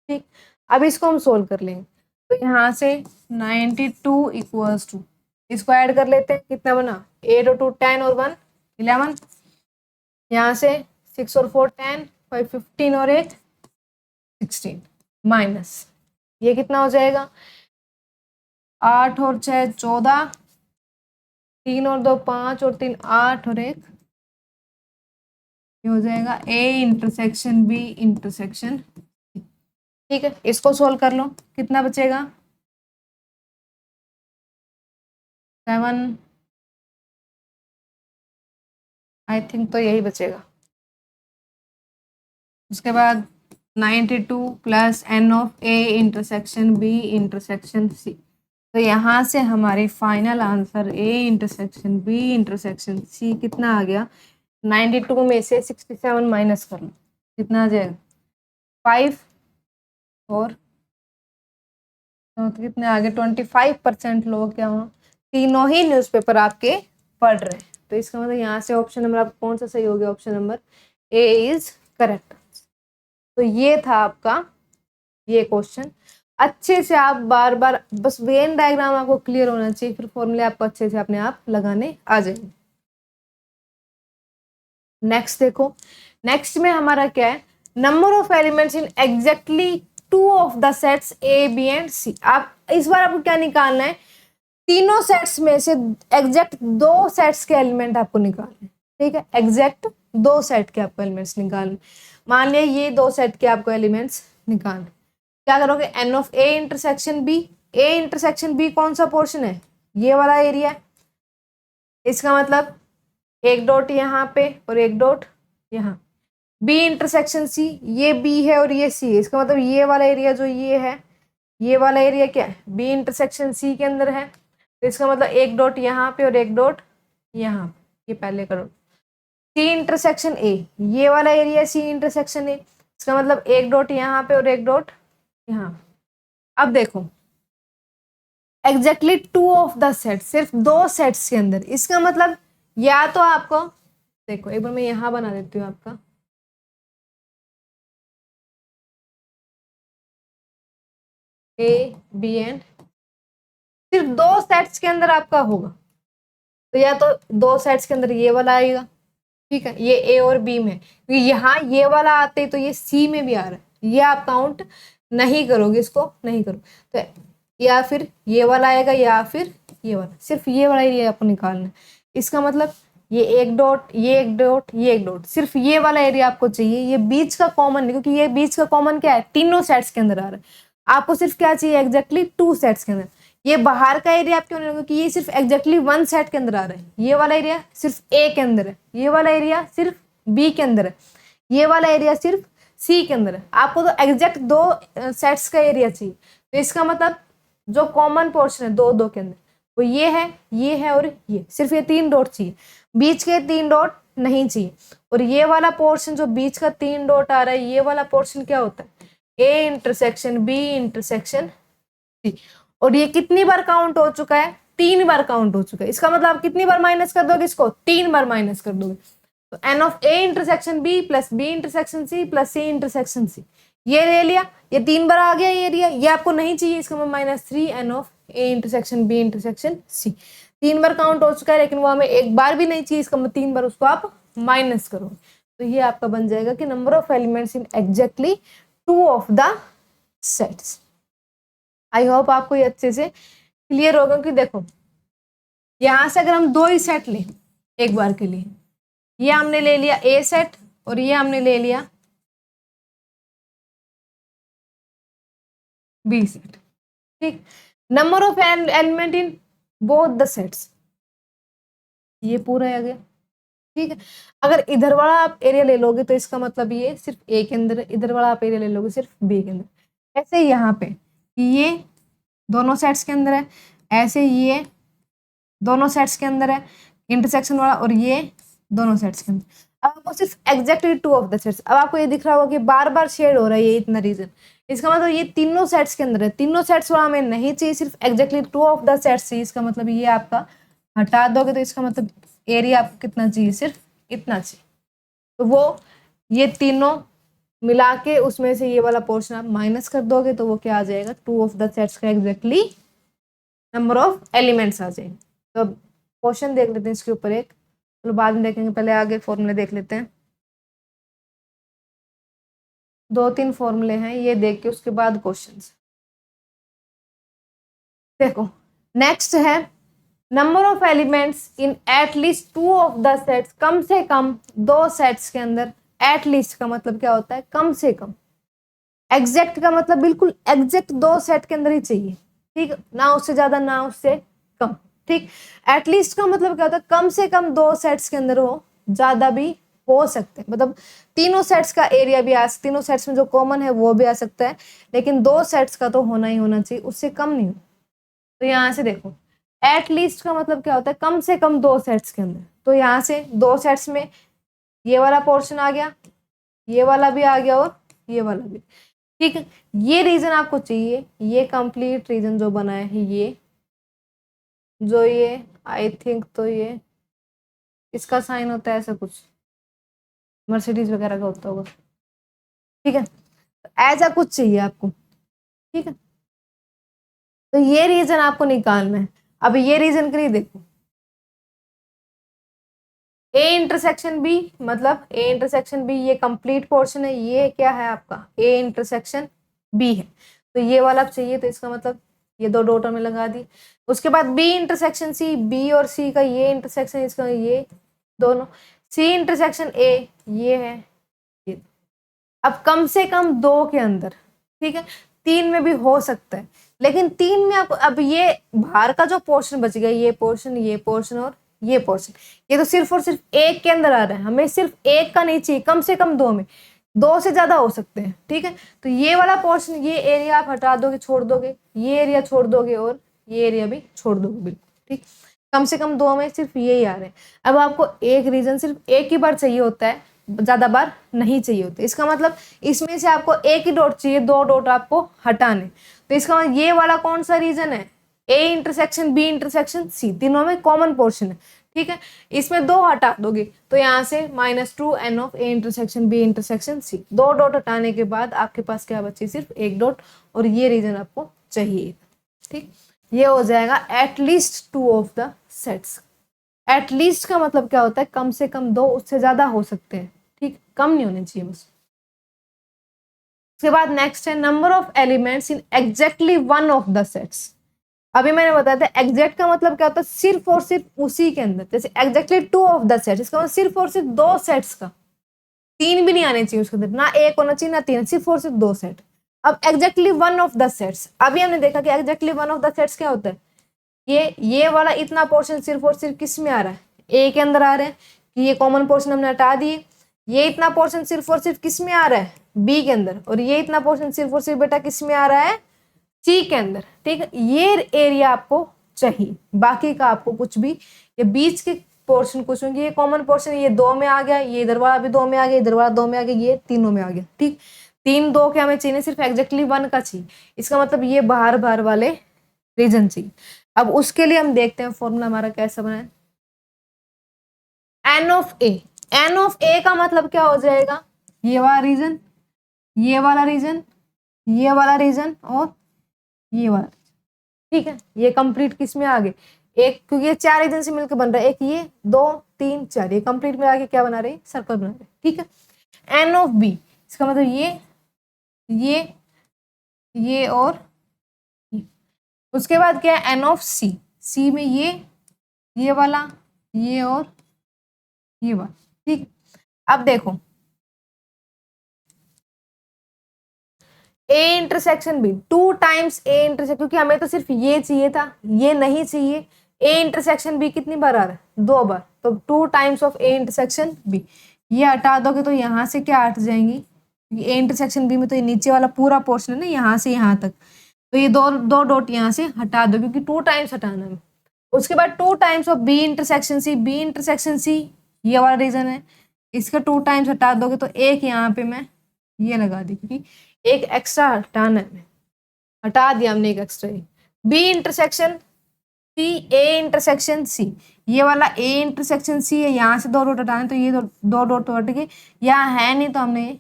Speaker 1: ठीक, अब इसको हम सोल्व कर लेंगे। तो यहाँ से 92 इक्वल्स टू, इसको ऐड कर लेते हैं, कितना बना 8 और 2 10 और 1 11, यहाँ से 6 और 4 10 5 15 और 8 16 माइनस ये कितना हो जाएगा, 8 और 6 14 3 और 2 5 और 3 8 और 1, ये हो जाएगा ए इंटरसेक्शन बी इंटरसेक्शन। ठीक है, इसको सोल्व कर लो, कितना बचेगा 7, आई थिंक तो यही बचेगा। उसके बाद 92 plus n of A intersection B intersection C. तो यहाँ से हमारी final answer A intersection B intersection C कितना आ गया, 92 में से 67 माइनस कर लो, कितना आ जाएगा 5 और तो कितने आगे 25% लोग क्या हुआ, तीनों ही न्यूज़पेपर आपके पढ़ रहे हैं। तो इसका मतलब यहाँ से ऑप्शन नंबर आपका कौन सा सही हो गया, option number A is correct. तो ये था आपका ये क्वेश्चन। अच्छे से आप बार बार बस वेन डायग्राम आपको क्लियर होना चाहिए, फिर फॉर्मूले आपको अच्छे से अपने आप लगाने आ जाएंगे। नेक्स्ट देखो, नेक्स्ट में हमारा क्या है, number of elements in exactly 2 of the sets A B and C. आप इस बार आपको क्या निकालना है, तीनों सेट्स में से एग्जैक्ट 2 सेट्स के एलिमेंट आपको निकालने। ठीक है, एग्जैक्ट 2 सेट के आपको एलिमेंट्स निकालने। मान लिया ये 2 सेट के आपको एलिमेंट्स निकालने, क्या करोगे, n of A intersection B. A intersection B कौन सा पोर्शन है, ये वाला एरिया है। इसका मतलब एक डॉट यहाँ पे और एक डॉट यहाँ। बी इंटरसेक्शन सी, ये बी है और ये सी है, इसका मतलब ये वाला एरिया जो ये है, ये वाला एरिया क्या है, बी इंटरसेक्शन सी के अंदर है। तो इसका मतलब एक डॉट यहाँ पे और एक डॉट यहाँ, ये पहले करो। सी इंटरसेक्शन ए, ये वाला एरिया सी इंटरसेक्शन ए, इसका मतलब एक डॉट यहाँ पे और एक डॉट यहाँ। अब देखो एग्जैक्टली 2 ऑफ द सेट, सिर्फ 2 सेट्स के अंदर, इसका मतलब या तो आपको देखो एक बार मैं यहाँ बना देती हूँ आपका, ए बी एंड सिर्फ 2 सेट्स के अंदर आपका होगा। तो या तो 2 सेट्स के अंदर ये वाला आएगा, ठीक है, ये ए और बी में, क्योंकि यहाँ ये वाला आते तो ये सी में भी आ रहा है, ये आप काउंट नहीं करोगे, इसको नहीं करो। तो या फिर ये वाला आएगा या फिर ये वाला, सिर्फ ये वाला एरिया आपको निकालना है। इसका मतलब ये एक डॉट ये एक डॉट ये एक डॉट, सिर्फ ये वाला एरिया आपको चाहिए, ये बीच का कॉमन नहीं, क्योंकि ये बीच का कॉमन क्या है, तीनों सेट्स के अंदर आ रहा है। आपको सिर्फ क्या चाहिए, एग्जैक्टली 2 सेट्स के अंदर। ये बाहर का एरिया आप क्यों नहीं, क्योंकि ये सिर्फ एग्जैक्टली 1 सेट के अंदर आ रहा है। ये वाला एरिया सिर्फ ए के अंदर है, ये वाला एरिया सिर्फ बी के अंदर है, ये वाला एरिया सिर्फ सी के अंदर है। आपको तो एग्जैक्ट 2 सेट्स का एरिया चाहिए। तो इसका मतलब जो कॉमन पोर्शन है 2 के अंदर वो ये है और ये, सिर्फ ये 3 डॉट चाहिए। बीच के 3 डॉट नहीं चाहिए। और ये वाला पोर्शन जो बीच का 3 डॉट आ रहा है, ये वाला पोर्शन क्या होता है, A intersection B intersection C. और ये कितनी बार काउंट हो चुका है, 3 बार काउंट हो चुका है। इसका मतलब आप कितनी बार माइनस कर दोगे इसको, 3 बार माइनस कर दोगे। तो n of A intersection B plus B intersection C plus C intersection C, ये ले लिया, ये 3 बार आ गया, ये लिया, ये आपको नहीं चाहिए, इसका मतलब -3 n of A intersection B intersection C. 3 बार काउंट हो चुका है, लेकिन वो हमें एक बार भी नहीं चाहिए, इसका मतलब 3 बार उसको आप माइनस करो। तो ये आपका बन जाएगा कि number of elements in exactly 2 of the sets. I hope आपको ये अच्छे से क्लियर होगा कि देखो यहां से अगर हम 2 ही सेट लें एक बार के लिए, ये हमने ले लिया ए सेट और ये हमने ले लिया बी सेट, ठीक। Number of element in both the sets, ये पूरा आ गया, ठीक है। अगर इधर वाला आप एरिया ले लोगे तो इसका मतलब ये सिर्फ ए के अंदर है, इधर वाला आप एरिया ले लोगे सिर्फ बी के अंदर। ऐसे यहाँ पे ये दोनों सेट्स के अंदर है, ऐसे ये दोनों सेट्स के अंदर है इंटरसेक्शन वाला, और ये दोनों सेट्स के अंदर। अब आपको सिर्फ एग्जैक्टली 2 ऑफ द सेट्स, अब आपको ये दिख रहा होगा कि बार बार शेड हो रहा है ये इतना रीजन, इसका मतलब ये तीनों सेट्स के अंदर है। तीनों सेट्स वाला हमें नहीं चाहिए, सिर्फ एग्जैक्टली 2 ऑफ द सेट्स चाहिए। इसका मतलब ये आपका हटा दोगे तो इसका मतलब एरिया आपको कितना चाहिए, सिर्फ इतना चाहिए। तो वो ये तीनों मिला के उसमें से ये वाला पोर्शन आप माइनस कर दोगे तो वो क्या आ जाएगा, 2 ऑफ द सेट्स का एग्जैक्टली नंबर ऑफ एलिमेंट्स आ जाएंगे। तो अब क्वेश्चन देख लेते हैं इसके ऊपर एक, चलो बाद में देखेंगे, पहले आगे फॉर्मूले देख लेते हैं। 2-3 फॉर्मूले हैं, ये देख के उसके बाद क्वेश्चंस देखो। नेक्स्ट है number of elements in at least 2 of the sets, कम से कम 2 सेट्स के अंदर। एटलीस्ट का मतलब क्या होता है, कम से कम। एग्जैक्ट का मतलब बिल्कुल एग्जैक्ट 2 सेट के अंदर ही चाहिए, ठीक, ना उससे ज्यादा ना उससे कम, ठीक। एटलीस्ट का मतलब क्या होता है, कम से कम 2 सेट्स के अंदर हो, ज्यादा भी हो सकते हैं, मतलब तीनों सेट्स का एरिया भी तीनों सेट्स में जो कॉमन है वो भी आ सकता है, लेकिन 2 सेट्स का तो होना ही होना चाहिए, उससे कम नहीं हो। तो यहाँ से देखो एटलीस्ट का मतलब क्या होता है, कम से कम 2 सेट्स के अंदर। तो यहाँ से 2 सेट्स में ये वाला पोर्शन आ गया, ये वाला भी आ गया और ये वाला भी, ठीक है। ये रीजन आपको चाहिए, ये कंप्लीट रीजन जो बना है, ये जो ये आई थिंक तो ये इसका साइन होता है ऐसा कुछ, मर्सिडीज वगैरह का होता होगा, ठीक है। तो ऐसा कुछ चाहिए आपको, ठीक है। तो ये रीजन आपको निकालना है। अब ये रीजन के लिए देखो, ए इंटरसेक्शन बी, मतलब ए इंटरसेक्शन बी ये कंप्लीट पोर्शन है, ये क्या है आपका ए इंटरसेक्शन बी है, तो ये वाला चाहिए, तो इसका मतलब ये 2 डॉट में लगा दी। उसके बाद बी इंटरसेक्शन सी, बी और सी का ये इंटरसेक्शन, इसका ये दोनों, सी इंटरसेक्शन ए ये है ये। अब कम से कम 2 के अंदर, ठीक है, 3 में भी हो सकता है, लेकिन 3 में आपको अब ये बाहर का जो पोर्शन बच गया, ये पोर्शन और ये पोर्शन, ये तो सिर्फ और सिर्फ एक के अंदर आ रहा है, हमें सिर्फ एक का नहीं चाहिए, कम से कम 2 में, 2 से ज्यादा हो सकते हैं, ठीक है। तो ये वाला पोर्शन, ये एरिया आप हटा दोगे, छोड़ दोगे, ये एरिया छोड़ दोगे और ये एरिया भी छोड़ दोगे, बिल्कुल ठीक। कम से कम 2 में सिर्फ ये ही आ रहे हैं। अब आपको एक रीजन सिर्फ एक ही बार चाहिए होता है, ज्यादा बार नहीं चाहिए होते। इसका मतलब इसमें से आपको एक ही डॉट चाहिए, 2 डॉट आपको हटाने। तो इसका मतलब ये वाला कौन सा रीजन है, A intersection B intersection C, तीनों में कॉमन पोर्शन है, ठीक है। इसमें 2 हटा दोगे तो यहाँ से -2 n of A intersection B intersection C, 2 dot हटाने के बाद आपके पास क्या बची, सिर्फ 1 डॉट, और ये रीजन आपको चाहिए, ठीक। ये हो जाएगा at least 2 of the sets. At least का मतलब क्या होता है, कम से कम 2, उससे ज्यादा हो सकते हैं, ठीक, कम नहीं होने चाहिए बस। उसके बाद नेक्स्ट है number of elements in exactly 1 of the sets. अभी मैंने बताया था एग्जैक्ट का मतलब क्या होता है, सिर्फ और सिर्फ उसी के अंदर, जैसे एग्जैक्टली 2 ऑफ द सेट्स, इसका मतलब सिर्फ और सिर्फ 2 सेट्स का, 3 भी नहीं आने चाहिए उसके अंदर, ना 1 होना चाहिए ना 3, सिर्फ और सिर्फ 2 सेट। अब एग्जैक्टली 1 ऑफ द सेट्स, अभी हमने देखा कि एग्जैक्टली 1 ऑफ द सेट्स क्या होता है, ये वाला इतना पोर्शन सिर्फ और सिर्फ किस में आ रहा है, ए के अंदर आ रहा है, कि ये कॉमन पोर्शन हमने हटा दिए। ये इतना पोर्शन सिर्फ और सिर्फ किस में आ रहा है, बी के अंदर, और ये इतना पोर्शन सिर्फ और सिर्फ बेटा किस में आ रहा है, सी के अंदर, ठीक है। ये एरिया आपको चाहिए, बाकी का आपको कुछ भी, ये बीच के पोर्शन पूछूंगी, ये कॉमन पोर्शन, ये 2 में आ गया, ये इधर वाला भी 2 में आ गया, इधर वाला 2 में आ गया, ये तीनों में आ गया। ठीक, 3 2 के हमें चाहिए, सिर्फ एग्जैक्टली 1 का चाहिए। इसका मतलब ये बाहर बाहर वाले रीजन चाहिए। अब उसके लिए हम देखते हैं फॉर्मूला हमारा कैसा बना है। N of A, n of A का मतलब क्या हो जाएगा, ये वाला रीजन, ये वाला रीजन, ये वाला रीजन और ये वाला। ठीक है, ये कंप्लीट किस में आ गए, एक, क्योंकि ये 4 रीजन से मिलकर बन रहा है, एक ये 2 3 4, ये कंप्लीट में आके क्या बना रहे, सर्कल बना रहे। ठीक है, एन ऑफ बी, इसका मतलब ये और ये। उसके बाद क्या है, एन ऑफ सी, सी में ये वाला, ये और ये वाला। ठीक, अब देखो A intersection B, 2 times A intersection, क्योंकि हमें तो सिर्फ ये चाहिए था, ये नहीं चाहिए। ए इंटरसेक्शन बी कितनी बार आ रहा है, 2 बार, तो 2 times of A intersection B. ये हटा दोगे तो यहाँ से क्या हट जाएंगी, ए इंटरसेक्शन बी में तो ये नीचे वाला पूरा पोर्शन है ना, यहाँ से यहाँ तक, तो ये दो डॉट यहाँ से हटा दो, क्योंकि 2 टाइम्स हटाना है। उसके बाद 2 times of B intersection C, B intersection C ये वाला रीजन है, इसका 2 टाइम्स हटा दोगे तो एक यहाँ पे मैं ये लगा दी, क्योंकि एक एक्स्ट्रा हटाना है, हटा दिया हमने एक extra. B intersection C, A intersection C, ये वाला ए इंटरसेक्शन सी है, यहाँ से 2 डॉट हटाने, तो ये 2 डॉट हट गए, यहाँ है नहीं तो हमने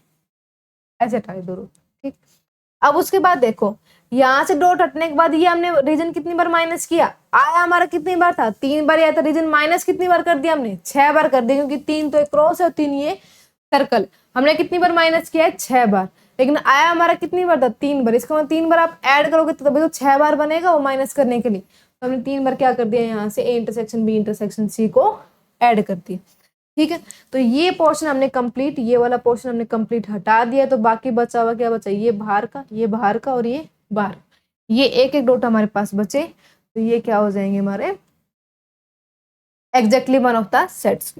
Speaker 1: ऐसे हटाए 2 डॉट। ठीक, अब उसके बाद देखो यहाँ से डॉट हटने के बाद ये हमने रीजन कितनी बार माइनस किया, आया हमारा कितनी बार था, 3 बार आया था। रीजन माइनस कितनी बार कर दिया हमने, 6 बार कर दिया, क्योंकि 3 तो एक क्रॉस है और 3 ये सर्कल। हमने कितनी बार माइनस किया है, 6 बार, लेकिन आया हमारा कितनी बार था, 3 बार। इसका मतलब 3 बार आप ऐड करोगे तो तभी तो 6 बार बनेगा वो माइनस करने के लिए। तो हमने 3 बार क्या कर दिया, यहाँ से A intersection B intersection C को ऐड कर दिया। ठीक है, तो ये पोर्शन हमने कंप्लीट, ये वाला पोर्शन हमने कंप्लीट हटा दिया, तो बाकी बचा हुआ क्या बचा, ये बाहर का, ये बाहर का और ये बाहर, ये एक एक डॉट हमारे पास बचे, तो ये क्या हो जाएंगे हमारे exactly one of the sets.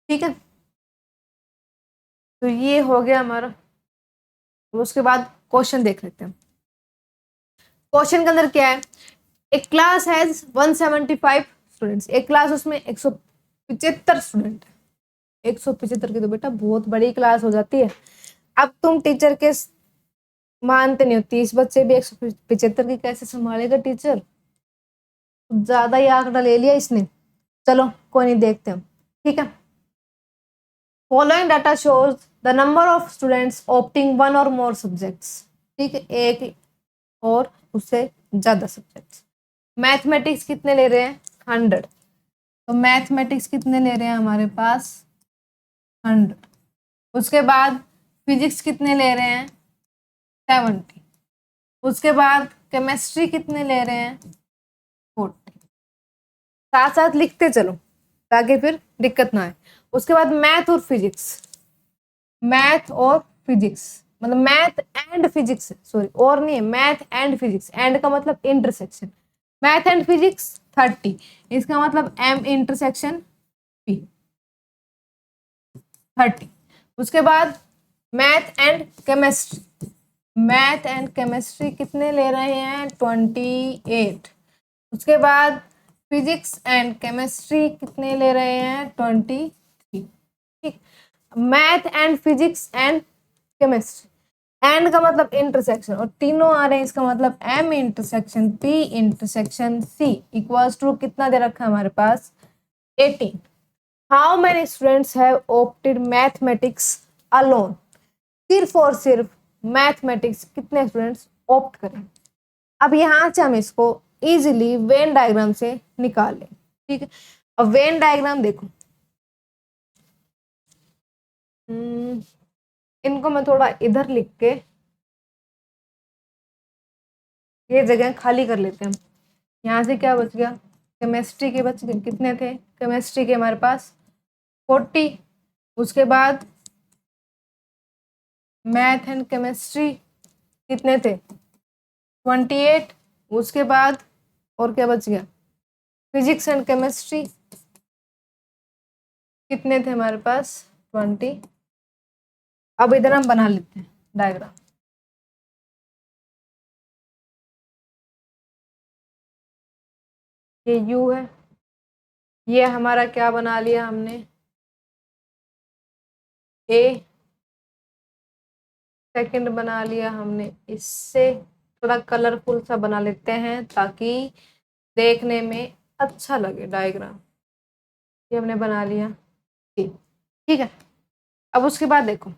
Speaker 1: ठीक है, तो ये हो गया हमारा। उसके बाद क्वेश्चन देख लेते हैं। क्वेश्चन के अंदर क्या है, एक क्लास हैज 175 स्टूडेंट्स, एक क्लास उसमें 175 स्टूडेंट है। 175 की तो बेटा बहुत बड़ी क्लास हो जाती है। अब तुम टीचर के मानते नहीं हो, 30 बच्चे भी 175 की कैसे संभालेगा टीचर, ज्यादा ही आंकड़ा ले लिया इसने। चलो कोई नहीं, देखते हम। ठीक है, following data shows the number of students opting one और मोर सब्जेक्ट्स। ठीक है, एक और उससे ज्यादा सब्जेक्ट्स। मैथमेटिक्स कितने ले रहे हैं, 100, तो मैथमेटिक्स कितने ले रहे हैं हमारे पास, 100। उसके बाद फिजिक्स कितने ले रहे हैं, 70। उसके बाद केमिस्ट्री कितने ले रहे हैं, 40। साथ साथ लिखते चलो ताकि फिर दिक्कत ना आए। उसके बाद मैथ और फिजिक्स, मैथ और फिजिक्स मतलब मैथ एंड फिजिक्स, सॉरी और नहीं है, मैथ एंड फिजिक्स, एंड का मतलब इंटरसेक्शन, मैथ एंड फिजिक्स 30, इसका मतलब एम इंटरसेक्शन पी 30। उसके बाद math and chemistry, math and chemistry कितने ले रहे हैं, 28। उसके बाद फिजिक्स एंड केमिस्ट्री कितने ले रहे हैं, 23। ठीक, math and physics and chemistry, and का मतलब इंटरसेक्शन, और तीनों आ रहे हैं, इसका मतलब M intersection P intersection C equals to कितना दे रखा है हमारे पास, 18। How many students have opted mathematics alone, सिर्फ और सिर्फ मैथमेटिक्स कितने स्टूडेंट्स ऑप्ट करें। अब यहाँ से हम इसको इजीली वेन डायग्राम से निकाल लें। ठीक है, अब वेन डायग्राम देखो, इनको मैं थोड़ा इधर लिख के ये जगह खाली कर लेते हैं। यहाँ से क्या बच गया, केमिस्ट्री के बच गए, कितने थे केमिस्ट्री के हमारे पास, 40। उसके बाद मैथ एंड केमिस्ट्री कितने थे, 28। उसके बाद और क्या बच गया, फिजिक्स एंड केमिस्ट्री कितने थे हमारे पास, 20। अब इधर हम बना लेते हैं डायग्राम। ये यू है, ये हमारा क्या बना लिया हमने, ए, सेकंड बना लिया हमने, इससे थोड़ा कलरफुल सा बना लेते हैं ताकि देखने में अच्छा लगे डायग्राम। ये हमने बना लिया, ठीक है। अब उसके बाद देखो,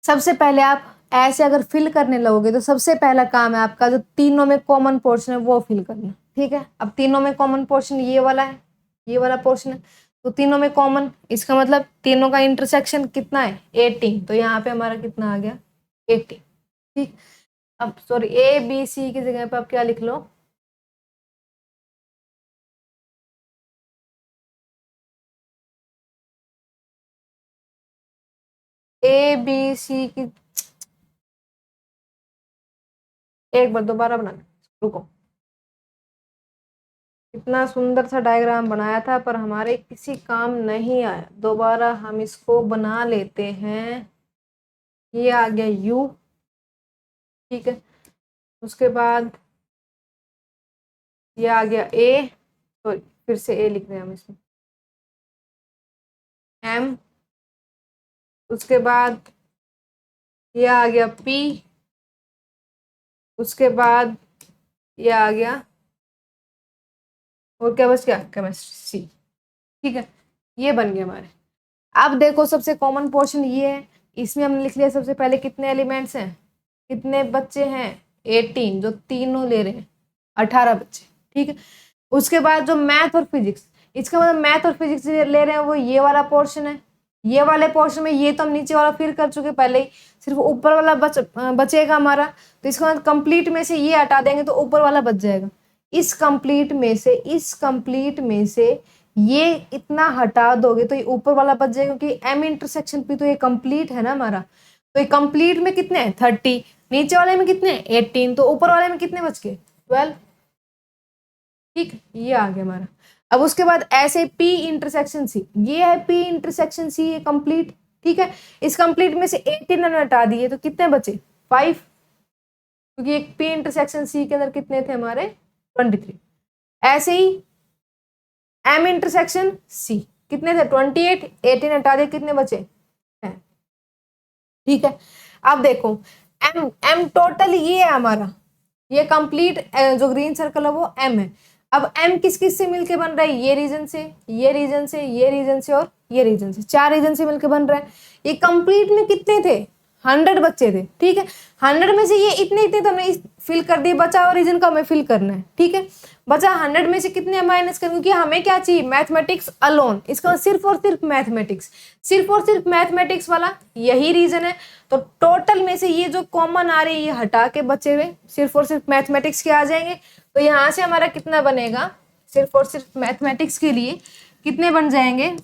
Speaker 1: सबसे पहले आप ऐसे अगर फिल करने लगोगे तो सबसे पहला काम है आपका जो तीनों में कॉमन पोर्शन है वो फिल करना, ठीक है। अब तीनों में कॉमन पोर्शन ये वाला है, ये वाला पोर्शन है, तो तीनों में कॉमन, इसका मतलब तीनों का इंटरसेक्शन कितना है 18, तो यहाँ पे हमारा कितना आ गया 18, ठीक। अब सॉरी ए बी सी की जगह पे आप क्या लिख लो, ए बी सी की, एक बार दोबारा बना, रुको, इतना सुंदर सा डायग्राम बनाया था पर हमारे किसी काम नहीं आया, दोबारा हम इसको बना लेते हैं। ये आ गया यू, ठीक है। उसके बाद ये आ गया ए, सॉरी फिर से ए लिख रहे हैं हम इसमें, एम, उसके बाद ये आ गया पी, उसके बाद ये आ गया, और क्या बच गया, केमिस्ट्री सी, ठीक है। ये बन गए हमारे। अब देखो सबसे कॉमन पोर्शन ये है, इसमें हमने लिख लिया सबसे पहले कितने एलिमेंट्स हैं, कितने बच्चे हैं 18, जो तीनों ले रहे हैं 18 बच्चे, ठीक है। उसके बाद जो मैथ और फिजिक्स, इसका मतलब मैथ और फिजिक्स ले रहे हैं वो ये वाला पोर्शन है, ये वाले पोर्शन में ये तो हम नीचे वाला फिर कर चुके पहले ही, सिर्फ ऊपर वाला बचेगा हमारा, तो इसका मतलब कंप्लीट में से ये हटा देंगे तो ऊपर वाला बच जाएगा। इस कंप्लीट में से ये इतना हटा दोगे तो ये ऊपर वाला बच जाएगा, क्योंकि एम इंटरसेक्शन पी तो ये कंप्लीट है ना हमारा, तो ये कंप्लीट में कितने हैं 30, नीचे वाले में कितने 18, तो ऊपर वाले में कितने बच गए 12, ठीक। ये आ गया हमारा। अब उसके बाद ऐसे पी इंटरसेक्शन सी, ये है पी इंटरसेक्शन सी, ये कंप्लीट, ठीक है। इस कंप्लीट में से 18 हटा दिए तो कितने बचे 5, क्योंकि एक पी इंटरसेक्शन सी के अंदर कितने थे हमारे 23। ऐसे ही एम इंटरसेक्शन सी कितने थे 28, 18 हटा दिए कितने बचे 10, ठीक है। अब देखो एम, एम टोटल ये है हमारा, ये कंप्लीट जो ग्रीन सर्कल है वो एम है। अब एम किस किस से मिलके बन रहा है, ये रीजन से, ये रीजन से, ये रीजन से और ये रीजन से, 4 रीजन से मिलके बन रहा है। ये कंप्लीट में कितने थे 100 बच्चे थे, ठीक है। 100 में से ये इतने इतने तो हमने फिल कर दिए, बचा और रीजन का हमें फिल करना है, ठीक है। बचा 100 में से कितने माइनस करें, क्योंकि हमें क्या चाहिए मैथमेटिक्स अलोन, इसका सिर्फ और सिर्फ मैथमेटिक्स, सिर्फ और सिर्फ मैथमेटिक्स वाला यही रीजन है। तो टोटल में से ये जो कॉमन आ रही है ये हटा के बचे हुए सिर्फ और सिर्फ मैथमेटिक्स के आ जाएंगे, तो यहाँ से हमारा कितना बनेगा, सिर्फ और सिर्फ मैथमेटिक्स के लिए कितने बन जाएंगे,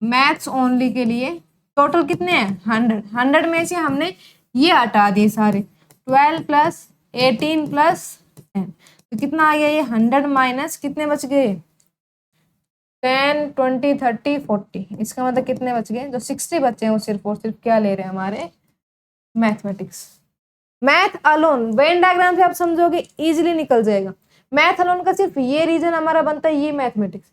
Speaker 1: मैथ्स ओनली के लिए टोटल कितने हैं 100, 100 में से हमने ये हटा दिए सारे, 12 प्लस 18 प्लस 10, तो कितना आ गया ये 100 माइनस कितने बच गए 10, 20, 30, 40, इसका मतलब कितने बच गए, जो 60 बच्चे हैं वो सिर्फ और सिर्फ क्या ले रहे हैं हमारे mathematics. Math alone Venn diagram से आप समझोगे इजीली निकल जाएगा, मैथ अलोन का सिर्फ ये रीजन हमारा बनता है, ये मैथमेटिक्स,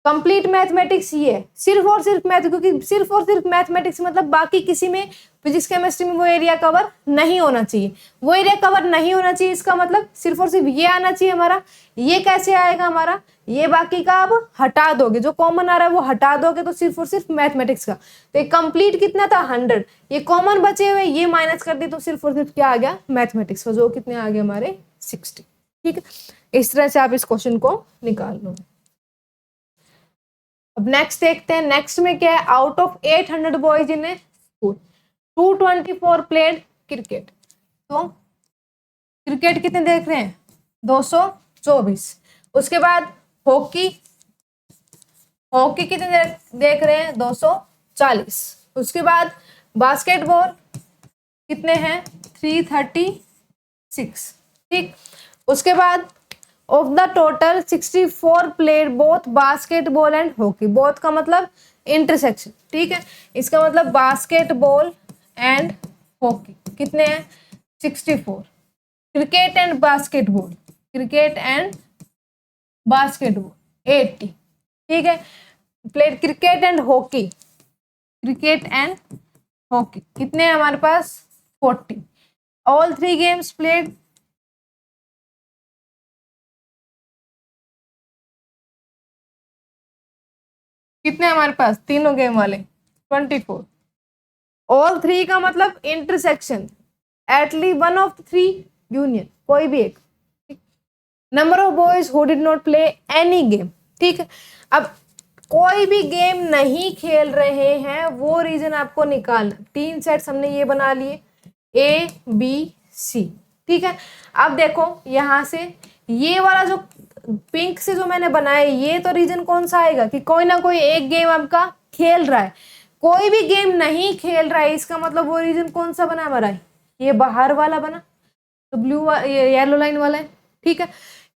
Speaker 1: कंप्लीट मैथमेटिक्स ये है, सिर्फ और सिर्फ मैथ, क्योंकि सिर्फ और सिर्फ मैथमेटिक्स मतलब बाकी किसी में फिजिक्स केमिस्ट्री में वो एरिया कवर नहीं होना चाहिए, वो एरिया कवर नहीं होना चाहिए, इसका मतलब सिर्फ और सिर्फ ये आना चाहिए हमारा। ये कैसे आएगा हमारा, ये बाकी का अब हटा दोगे, जो कॉमन आ रहा है वो हटा दोगे तो सिर्फ और सिर्फ मैथमेटिक्स का, तो ये कंप्लीट कितना था 100, ये कॉमन बचे हुए ये माइनस कर दिए तो सिर्फ और सिर्फ क्या आ गया मैथमेटिक्स का, जो कितने आ गए हमारे 60, ठीक है। इस तरह से आप इस क्वेश्चन को निकाल लो। अब नेक्स्ट देखते हैं, नेक्स्ट में क्या है, out of 800 boys in A school 224 played cricket, तो क्रिकेट कितने देख रहे हैं 224। उसके बाद हॉकी, हॉकी कितने देख रहे हैं 240। उसके बाद बास्केटबॉल कितने हैं 336, ठीक। उसके बाद of the total 64 played both basketball and hockey, both का मतलब इंटरसेक्शन, ठीक है। इसका मतलब बास्केटबॉल एंड हॉकी कितने हैं 64, cricket and basketball, cricket and basketball 80, ठीक है। Played cricket and hockey, cricket and hockey कितने हैं हमारे पास 40। ऑल 3 गेम्स प्लेड, कितने हमारे पास तीनों गेम वाले 24। ऑल 3 का मतलब intersection, at least one of 3 union, कोई भी एक। Number of boys who did not play any game, ठीक है। अब कोई भी गेम नहीं खेल रहे हैं वो रीजन आपको निकालना। 3 सेट्स हमने ये बना लिए A B C, ठीक है। अब देखो यहां से ये वाला जो पिंक से जो मैंने बनाया ये तो रीजन कौन सा आएगा कि कोई ना कोई एक गेम आपका खेल रहा है। कोई भी गेम नहीं खेल रहा है इसका मतलब वो रीजन कौन सा बना हमारा, ये बाहर वाला बना, तो ब्लू ये येलो लाइन वाला है, ठीक है।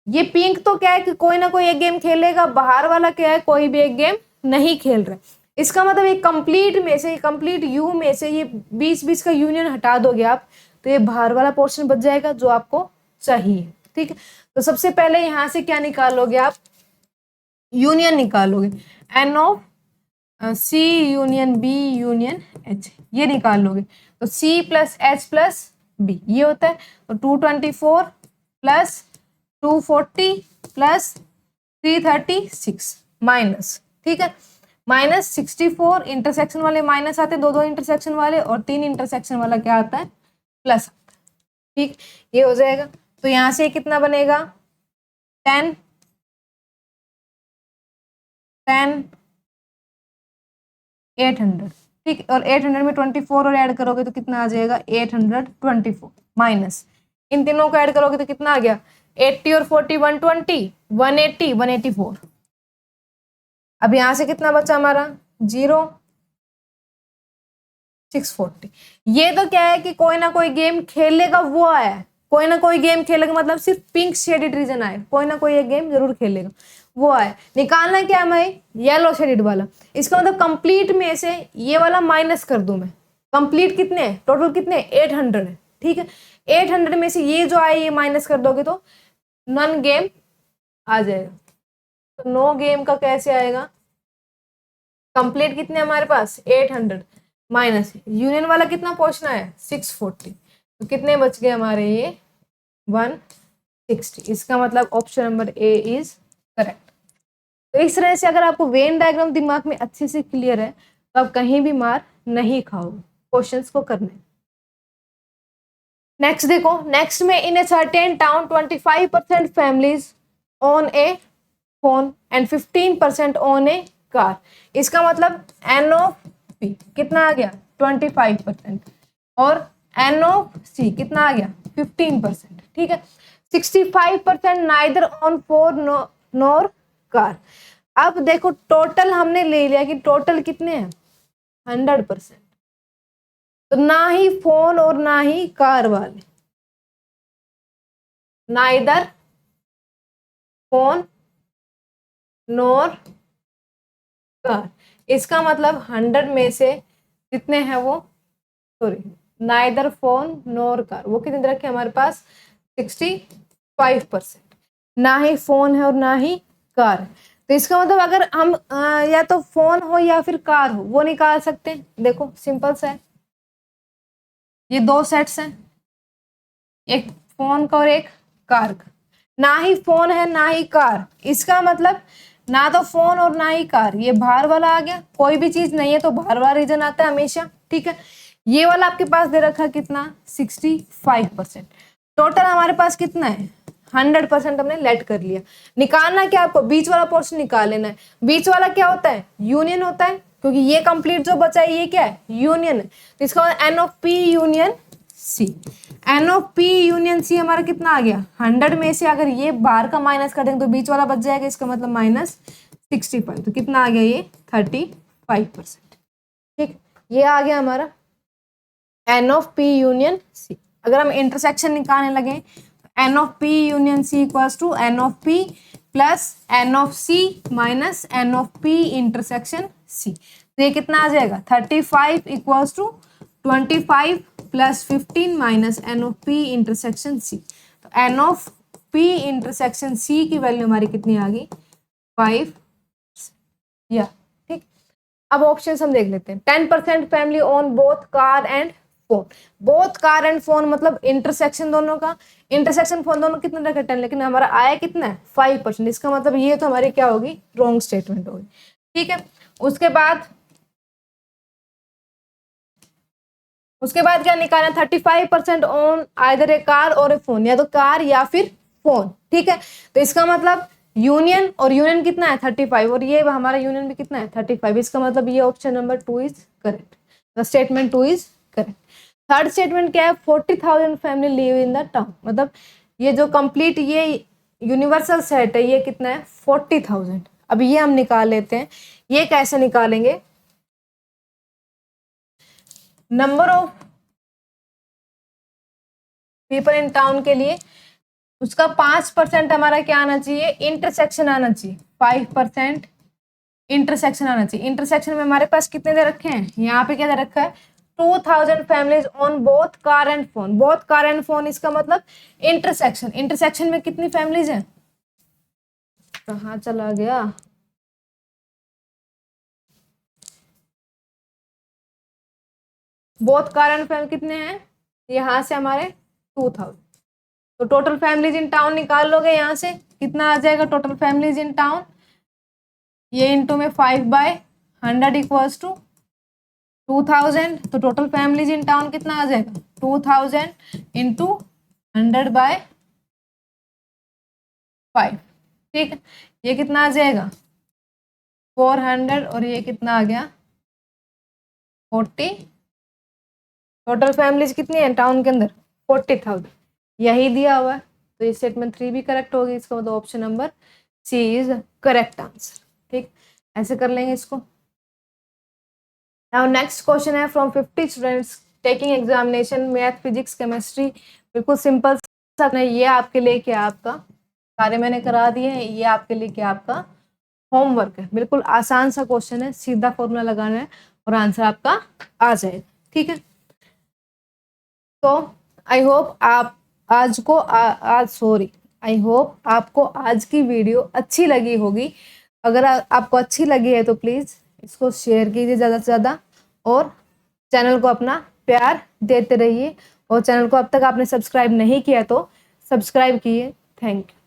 Speaker 1: ये पिंक तो क्या है कि कोई ना कोई एक गेम खेलेगा, बाहर वाला क्या है कोई भी एक गेम नहीं खेल रहा है। इसका मतलब एक कंप्लीट में से, कंप्लीट यू में से ये 20-20 का यूनियन हटा दोगे आप तो ये बाहर वाला पोर्शन बच जाएगा जो आपको चाहिए, ठीक है। तो सबसे पहले यहां से क्या निकालोगे आप, यूनियन निकालोगे, n of C union B union H, ये निकाल लोगे। तो C plus H plus B ये होता है। तो 224 प्लस 240 प्लस 336 माइनस, ठीक है, माइनस 64। इंटरसेक्शन वाले माइनस आते हैं, दो इंटरसेक्शन वाले, और 3 इंटरसेक्शन वाला क्या आता है प्लस आता है, ठीक। ये हो जाएगा। तो यहां से कितना बनेगा 10 800, ठीक। और 800 में 24 और ऐड करोगे तो कितना आ जाएगा 824 माइनस, इन तीनों को ऐड करोगे तो कितना आ गया 80 और 40 120 180 184। अब यहां से कितना बचा हमारा 0 640। ये तो क्या है कि कोई ना कोई गेम खेलेगा वो आया है, कोई ना कोई गेम खेलेगा मतलब सिर्फ पिंक शेडेड रीजन आए, कोई ना कोई एक गेम जरूर खेलेगा वो आए। निकालना क्या हमें येलो शेडेड वाला, इसका मतलब कंप्लीट में से ये वाला माइनस कर दूं मैं। कंप्लीट कितने हैं टोटल, कितने 800 है, ठीक है। 800 में से ये जो आए ये माइनस कर दोगे तो नन गेम आ जाएगा। तो नो गेम का कैसे आएगा, कंप्लीट कितने हमारे पास 800 माइनस यूनियन वाला कितना पहुंचना है 640, तो कितने बच गए हमारे ये 160। इसका मतलब option number A is correct. तो इस तरह से अगर आपको वेन डायग्राम दिमाग में अच्छे से क्लियर है तो आप कहीं भी मार नहीं खाओगे क्वेश्चंस को करने। नेक्स्ट देखो, नेक्स्ट में in a certain town 25% families on a phone and 15% on a car. इसका मतलब एन ऑफ पी कितना आ गया 25% और एन ऑफ सी कितना आ गया 15%, ठीक है। 65% neither on phone NOR car. अब देखो टोटल हमने ले लिया कि टोटल कितने हैं 100%, तो ना ही फोन और ना ही कार वाले, नाइदर फोन नोर कार। इसका मतलब 100 में से कितने हैं वो, सॉरी नाइदर फोन नोर कार, वो कितने रखे हमारे पास 65%, ना ही फोन है और ना ही कार है। तो इसका मतलब अगर हम या तो फोन हो या फिर कार हो वो निकाल सकते हैं। देखो सिंपल सा है, ये 2 सेट्स हैं, एक फोन का और एक कार का। ना ही फोन है ना ही कार, इसका मतलब ना तो फोन और ना ही कार, ये बाहर वाला आ गया। कोई भी चीज नहीं है तो बाहर वाला रीजन आता है हमेशा, ठीक है। ये वाला आपके पास दे रखा कितना 65%। टोटल हमारे पास कितना है 100% हमने लेट कर लिया। निकालना क्या आपको बीच वाला पोर्शन निकाल लेना है। बीच वाला क्या होता है यूनियन होता है, क्योंकि ये कंप्लीट जो बचा है ये क्या है यूनियन है। तो इसका मतलब n of P union C, n of P union C हमारा कितना आ गया 100 में से अगर ये बाहर का माइनस कर देंगे तो बीच वाला बच जाएगा, इसका मतलब माइनस 65। तो कितना आ गया ये 35%, ठीक। ये आ गया हमारा n of P union C. अगर हम इंटरसेक्शन निकालने लगे n of P union C equals to n of P plus n of C minus n of P intersection C. तो ये कितना आ जाएगा 35 equals to 25 plus 15 minus n of P intersection C. तो n of P intersection C की value हमारी कितनी आ गई 5 या ठीक। अब ऑप्शन हम देख लेते हैं। 10% family own both car and phone. Both car and phone मतलब इंटरसेक्शन दोनों का, इंटरसेक्शन फोन दोनों कितना रखा 10, लेकिन हमारा आया कितना है 5%। इसका मतलब ये तो हमारी क्या होगी रॉन्ग स्टेटमेंट होगी। ठीक है, उसके बाद क्या निकालना 35% ऑन आइदर ए कार और ए फोन, या तो कार या फिर फोन। ठीक है, तो इसका मतलब यूनियन, और यूनियन कितना है 35, और ये हमारा यूनियन भी कितना है 35। इसका मतलब ये option number 2 is correct, the statement 2 is correct. Third statement क्या है 40,000 family live in the town, मतलब ये जो कंप्लीट ये यूनिवर्सल सेट है ये कितना है 40,000। अब ये हम निकाल लेते हैं। ये कैसे निकालेंगे, number of people in town के लिए उसका 5% हमारा क्या आना चाहिए इंटरसेक्शन आना चाहिए, 5% इंटरसेक्शन आना चाहिए। इंटरसेक्शन में हमारे पास कितने दे रखे हैं, यहाँ पे क्या दे रखा है 2000 families on both car and phone. Both car and phone इसका मतलब इंटरसेक्शन, इंटरसेक्शन में कितनी फैमिलीज हैं, कहाँ चला गया, बोथ कार एंड फैमिली कितने हैं, यहाँ से हमारे 2000। तो टोटल फैमिलीज इन टाउन निकाल लोगे, यहाँ से कितना आ जाएगा टोटल फैमिलीज इन टाउन, ये इंटू में 5/100 इक्वल्स टू 2000। तो टोटल फैमिलीज इन टाउन कितना आ जाएगा 2000 इंटू 100/5। ठीक है, ये कितना आ जाएगा 400, और ये कितना आ गया 40। टोटल फैमिलीज कितनी है टाउन के अंदर 40,000, यही दिया हुआ है। तो ये स्टेटमेंट 3 भी करेक्ट होगी, इसका मतलब option number C is correct answer. ठीक, ऐसे कर लेंगे इसको। नाउ नेक्स्ट क्वेश्चन है from 50 students taking examination math physics chemistry. बिल्कुल सिंपल सा, ये आपके लिए क्या आपका सारे मैंने करा दिए हैं, ये आपके लिए क्या आपका होमवर्क है। बिल्कुल आसान सा क्वेश्चन है, सीधा फॉर्मूला लगाना है और आंसर आपका आ जाएगा। ठीक है, तो आई होप आप आज को आई होप आपको आज की वीडियो अच्छी लगी होगी। अगर आपको अच्छी लगी है तो प्लीज़ इसको शेयर कीजिए ज़्यादा से ज़्यादा, और चैनल को अपना प्यार देते रहिए। और चैनल को अब तक आपने सब्सक्राइब नहीं किया तो सब्सक्राइब कीजिए। Thank you.